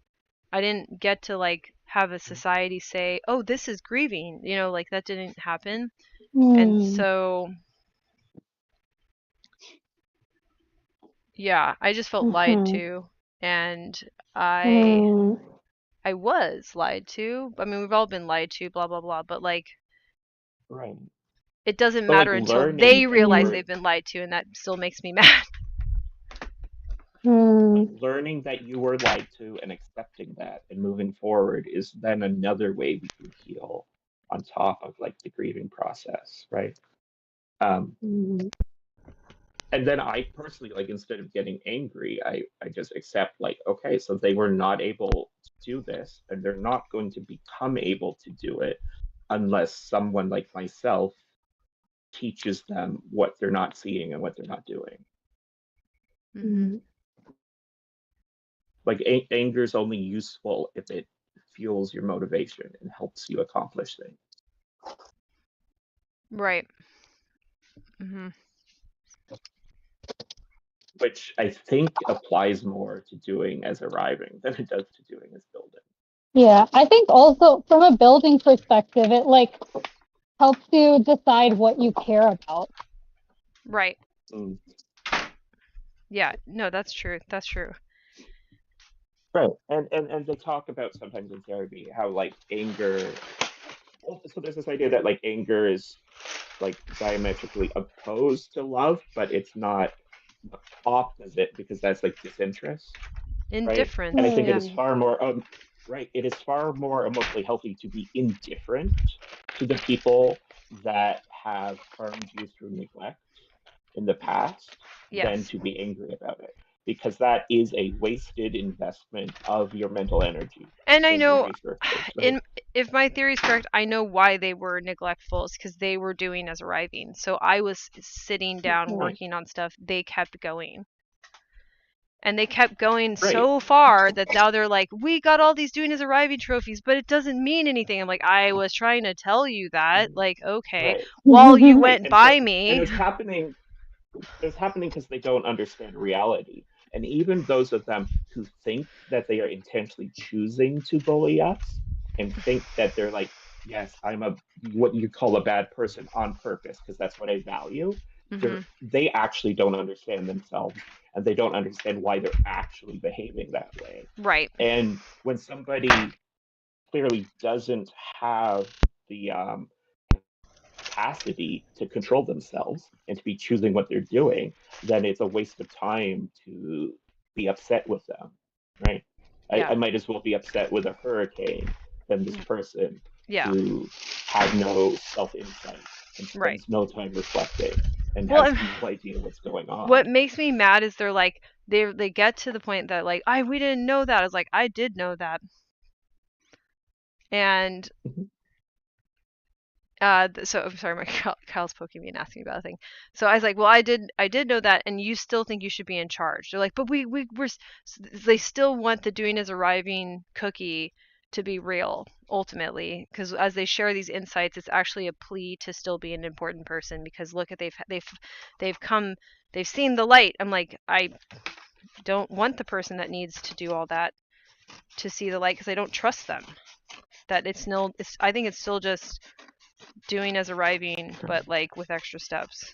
I didn't get to like have a society say, "Oh, this is grieving." Like that didn't happen. And so yeah, I just felt lied to, and I I was lied to. I mean, we've all been lied to, blah blah blah, but like Right. it doesn't But like matter until learning they that you realize were they've been lied to, and that still makes me mad. learning that you were lied to and accepting that and moving forward is then another way we can heal on top of like the grieving process, right? Um, and then I personally, like, instead of getting angry, I just accept, like, okay, so they were not able to do this, and they're not going to become able to do it unless someone like myself teaches them what they're not seeing and what they're not doing. Like, anger is only useful if it fuels your motivation and helps you accomplish things. Right. Which I think applies more to doing as arriving than it does to doing as building. Yeah, I think also from a building perspective, it like helps you decide what you care about. Right. Yeah, no, that's true. That's true. Right. And they talk about sometimes in therapy how like anger, so there's this idea that like anger is like diametrically opposed to love, but it's not the opposite because that's like disinterest, right? And I Indifference, think it yeah. is far more right, it is far more emotionally healthy to be indifferent to the people that have harmed you through neglect in the past than Yes. to be angry about it, because that is a wasted investment of your mental energy And I in your know resources, right? if my theory is correct, I know why they were neglectful. It's because they were doing as arriving. So I was sitting down Right. working on stuff. They kept going. And they kept going Right. so far that now they're like, we got all these doing as arriving trophies, but it doesn't mean anything. I'm like, I was trying to tell you that. Like, okay. Right. While you Right. went And so, by and me. it's happening because they don't understand reality. And even those of them who think that they are intentionally choosing to bully us and think that they're like, yes, I'm a what you call a bad person on purpose because that's what I value. They actually don't understand themselves and they don't understand why they're actually behaving that way. Right. And when somebody clearly doesn't have the capacity to control themselves and to be choosing what they're doing, then it's a waste of time to be upset with them, right? Yeah. I might as well be upset with a hurricane than this person Yeah. who had no self insight and Right. spends no time reflecting and Well, has no idea what's going what on. makes me mad is they're like they get to the point that like we didn't know that. I was like, I did know that. And so I'm sorry, my Kyle's poking me and asking about a thing. So I was like, well, I did know that, and you still think you should be in charge. They're like, but they still want the doing as arriving cookie to be real ultimately, because as they share these insights, it's actually a plea to still be an important person. Because look at they've seen the light. I'm like, I don't want the person that needs to do all that to see the light because I don't trust them. That I think it's still just doing as arriving, but like with extra steps.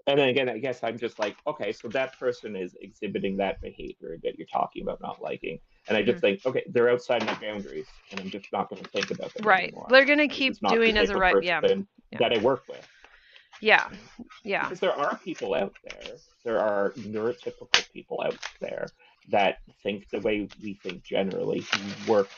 And then again, I guess I'm just like, okay, so that person is exhibiting that behavior that you're talking about not liking. And I just think, okay, they're outside my boundaries, and I'm just not going to think about them Right. anymore. They're gonna This keep is not the doing as type a of right. Yeah. person Yeah. that I work with. Yeah. Yeah. Because there are people out there, there are neurotypical people out there that think the way we think generally, who work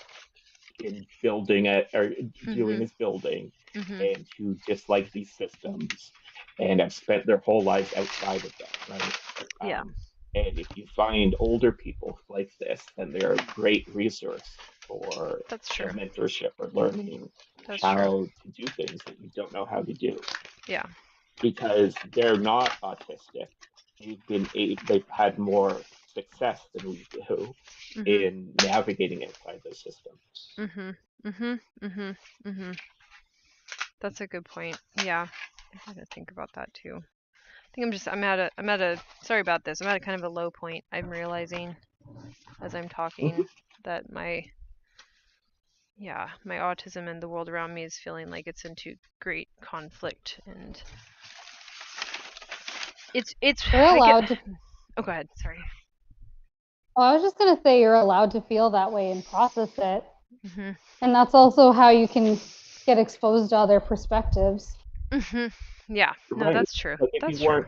in building it or doing is building, and who dislike these systems and have spent their whole lives outside of them, right? Yeah. And if you find older people like this, then they're a great resource for That's true. mentorship or learning That's true. how to do things that you don't know how to do. Yeah. Because they're not autistic. They've had more success than we do Mhm. in navigating outside those systems. Mhm. Mhm. Mhm. Mhm. That's a good point. Yeah. I had to think about that too. I think I'm at a sorry about this. I'm at a kind of a low point. I'm realizing as I'm talking that my autism and the world around me is feeling like it's into great conflict, and it's You're I get allowed to. Oh, go ahead. Sorry. Well, I was just gonna say you're allowed to feel that way and process it, Mhm. and that's also how you can get exposed to other perspectives. Mhm. Yeah. No, Right. that's true. Like That's true.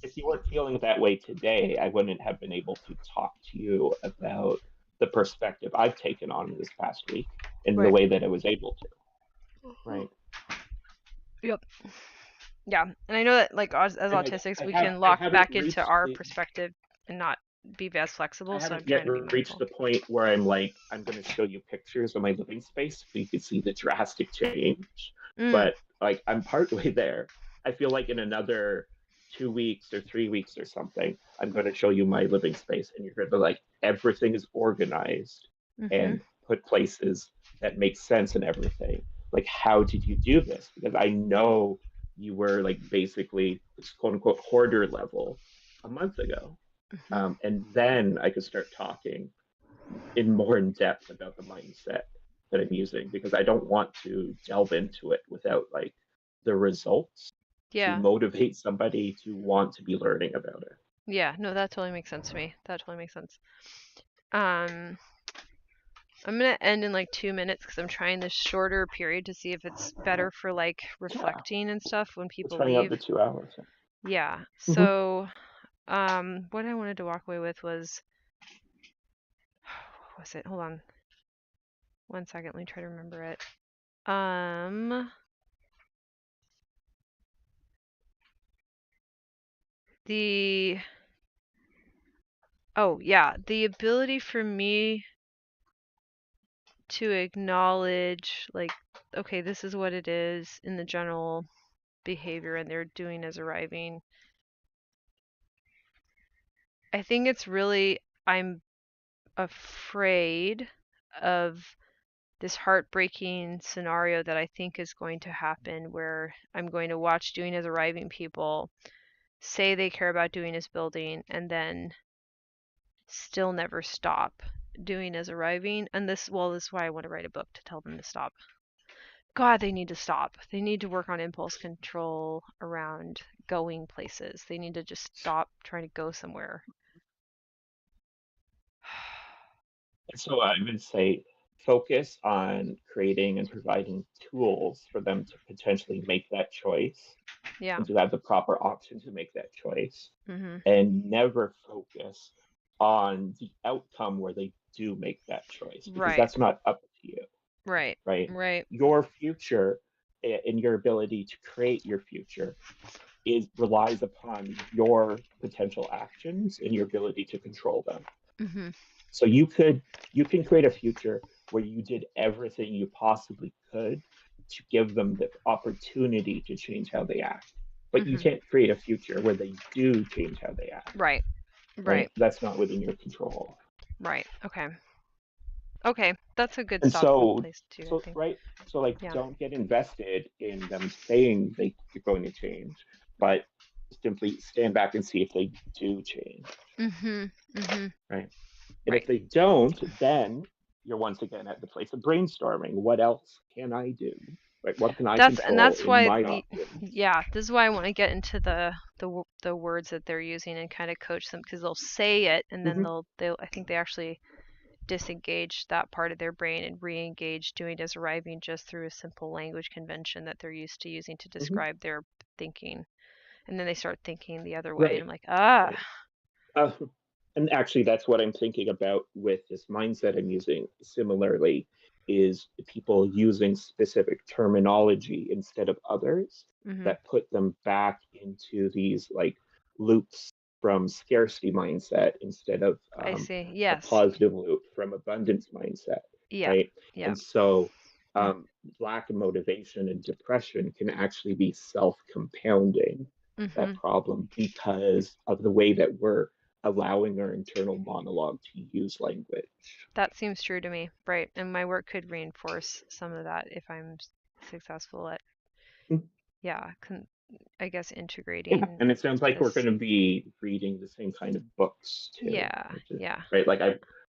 if you weren't feeling that way today, I wouldn't have been able to talk to you about the perspective I've taken on this past week in the Right. way that I was able to. Right. Yep. Yeah. And I know that like as And autistics we can lock haven't back into reached our the perspective and not be as I flexible, so I'm haven't trying yet to be reached mindful. the point where I'm like, I'm going to show you pictures of my living space so you can see the drastic change. Mm. But like, I'm partway there. I feel like in another 2 weeks or 3 weeks or something, I'm going to show you my living space, and you're going to be like, everything is organized Mhm. and put places that make sense and everything. Like, how did you do this? Because I know you were like basically this quote unquote hoarder level a month ago. Mhm. And then I could start talking in depth about the mindset that I'm using because I don't want to delve into it without like the results to Yeah. motivate somebody to want to be learning about it. Yeah. No, that totally makes sense to me. That totally makes sense. Um, I'm gonna end in like 2 minutes because I'm trying this shorter period to see if it's better for like Yeah, reflecting and stuff when let's people hang out leave. the 2 hours. Yeah. Mm-hmm. So, what I wanted to walk away with was, what was it? Hold on, 1 second. Let me try to remember it. The Oh yeah, the ability for me to acknowledge like, okay, this is what it is in the general behavior and they're doing as arriving. I think it's really, I'm afraid of this heartbreaking scenario that I think is going to happen where I'm going to watch doing as arriving people say they care about doing as building and then still never stop doing as arriving. And this is why I want to write a book to tell them to stop. God, they need to stop. They need to work on impulse control around going places. They need to just stop trying to go somewhere. And so I would say focus on creating and providing tools for them to potentially make that choice Yeah. and to have the proper option to make that choice Mhm. and never focus on the outcome where they do make that choice because Right. that's not up to you, Right. right? Right. Your future and your ability to create your future is relies upon your potential actions and your ability to control them. Mhm. So you can create a future where you did everything you possibly could to give them the opportunity to change how they act. But you Mhm. can't create a future where they do change how they act, Right. Right. right? That's not within your control. Right. Okay. Okay. That's a good And stopping place too, I think. right, so like Yeah. don't get invested in them saying they're going to change, but simply stand back and see if they do change, Mhm. Mhm. right? And if Right. they don't, then you're once again at the place of brainstorming. What else can I do? Right? What can I control That's in why my the options? yeah, this is why I want to get into the words that they're using and kind of coach them because they'll say it and then Mm-hmm, they'll I think they actually disengage that part of their brain and re-engage doing as arriving just through a simple language convention that they're used to using to mm-hmm. describe their thinking. And then they start thinking the other way and Right, I'm like, right. Uh, and actually, that's what I'm thinking about with this mindset I'm using. Similarly, is people using specific terminology instead of others mhm. that put them back into these like loops from scarcity mindset instead of I see. a Yes. positive loop from abundance mindset, Yeah. right? Yeah. And so lack of motivation and depression can actually be self-compounding that Mhm. problem because of the way that we're allowing our internal monologue to use language. That seems true to me. Right. And my work could reinforce some of that if I'm successful at, yeah, I guess Yeah, integrating and it sounds like we're this. going to be reading the same kind of books too, Yeah. which is Yeah. right. Like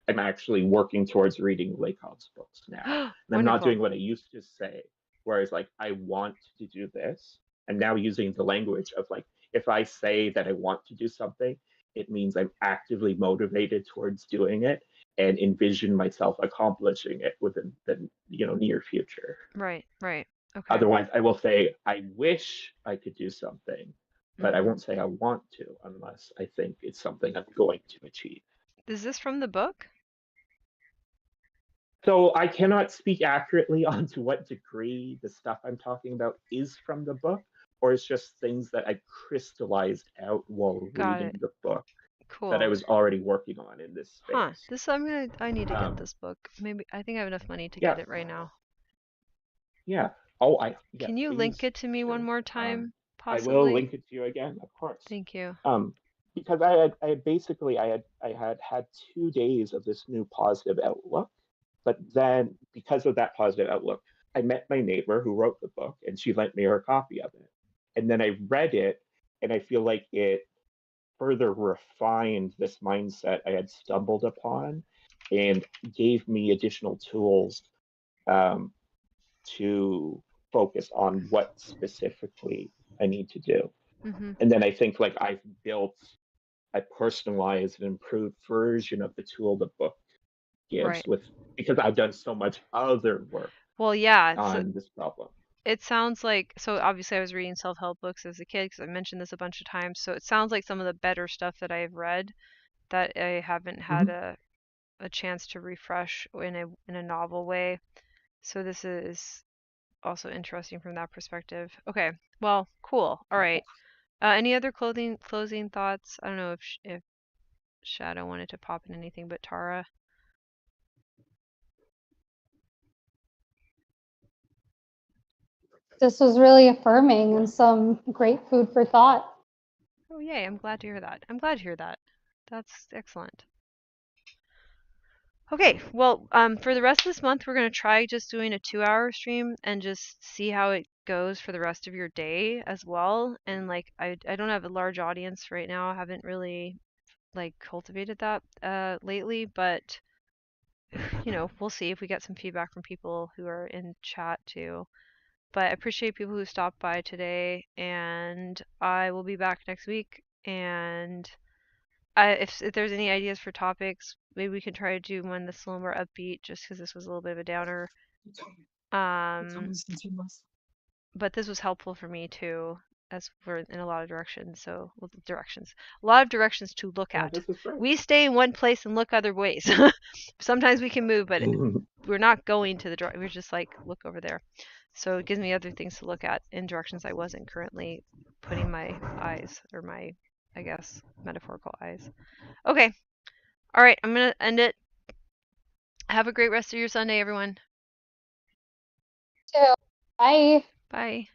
I'm actually working towards reading Lakoff's books now, and I'm not Wonderful. doing what I used to say, whereas like I want to do this. I'm now using the language of like if I say that I want to do something, it means I'm actively motivated towards doing it and envision myself accomplishing it within the near future. Right. Right. Okay. Otherwise, I will say, I wish I could do something, but I Mhm. won't say I want to unless I think it's something I'm going to achieve. Is this from the book? So I cannot speak accurately on to what degree the stuff I'm talking about is from the book, or it's just things that I crystallized out while Got it. reading the book that I Cool. was already working on in this Huh. space. I need to get Um, this book. Maybe I think I have enough money to yeah, get it right now. yeah. Yeah, Can you link please it to me one do. more time, I will possibly? link it to you again, of course. Thank you. Because I basically I had 2 days of this new positive outlook, but then because of that positive outlook, I met my neighbor who wrote the book, and she lent me her copy of it, and then I read it, and I feel like it further refined this mindset I had stumbled upon, and gave me additional tools um, to focus on what specifically I need to do. Mhm. And then I think like I've built a personalized and improved version of the tool the book gives Right. with because I've done so much other work Well, yeah, so on this problem. it sounds like, so obviously I was reading self-help books as a kid because I mentioned this a bunch of times. So it sounds like some of the better stuff that I've read that I haven't had Mm-hmm. a chance to refresh in a novel way. So this is also interesting from that perspective. Okay. Well, cool. All right. Any other closing thoughts? I don't know if Shadow wanted to pop in anything, but Tara. This was really affirming and some great food for thought. Oh, yay. I'm glad to hear that. I'm glad to hear that. That's excellent. Okay, well, for the rest of this month, we're going to try just doing a 2-hour stream and just see how it goes for the rest of your day as well. And like, I don't have a large audience right now. I haven't really like cultivated that lately, but we'll see if we get some feedback from people who are in chat too. But I appreciate people who stopped by today, and I will be back next week. And if there's any ideas for topics, maybe we can try to do one that's a little more upbeat, just because this was a little bit of a downer. Um, but this was helpful for me too, as we're in a lot of directions. So, well, a lot of directions to look Yeah, at. this is great. We stay in one place and look other ways. Sometimes we can move, but we're not going to the direction. We're just like look over there. So it gives me other things to look at in directions I wasn't currently putting my eyes, or my, I guess, metaphorical eyes. Okay. All right. I'm gonna end it. Have a great rest of your Sunday, everyone. So, bye. Bye.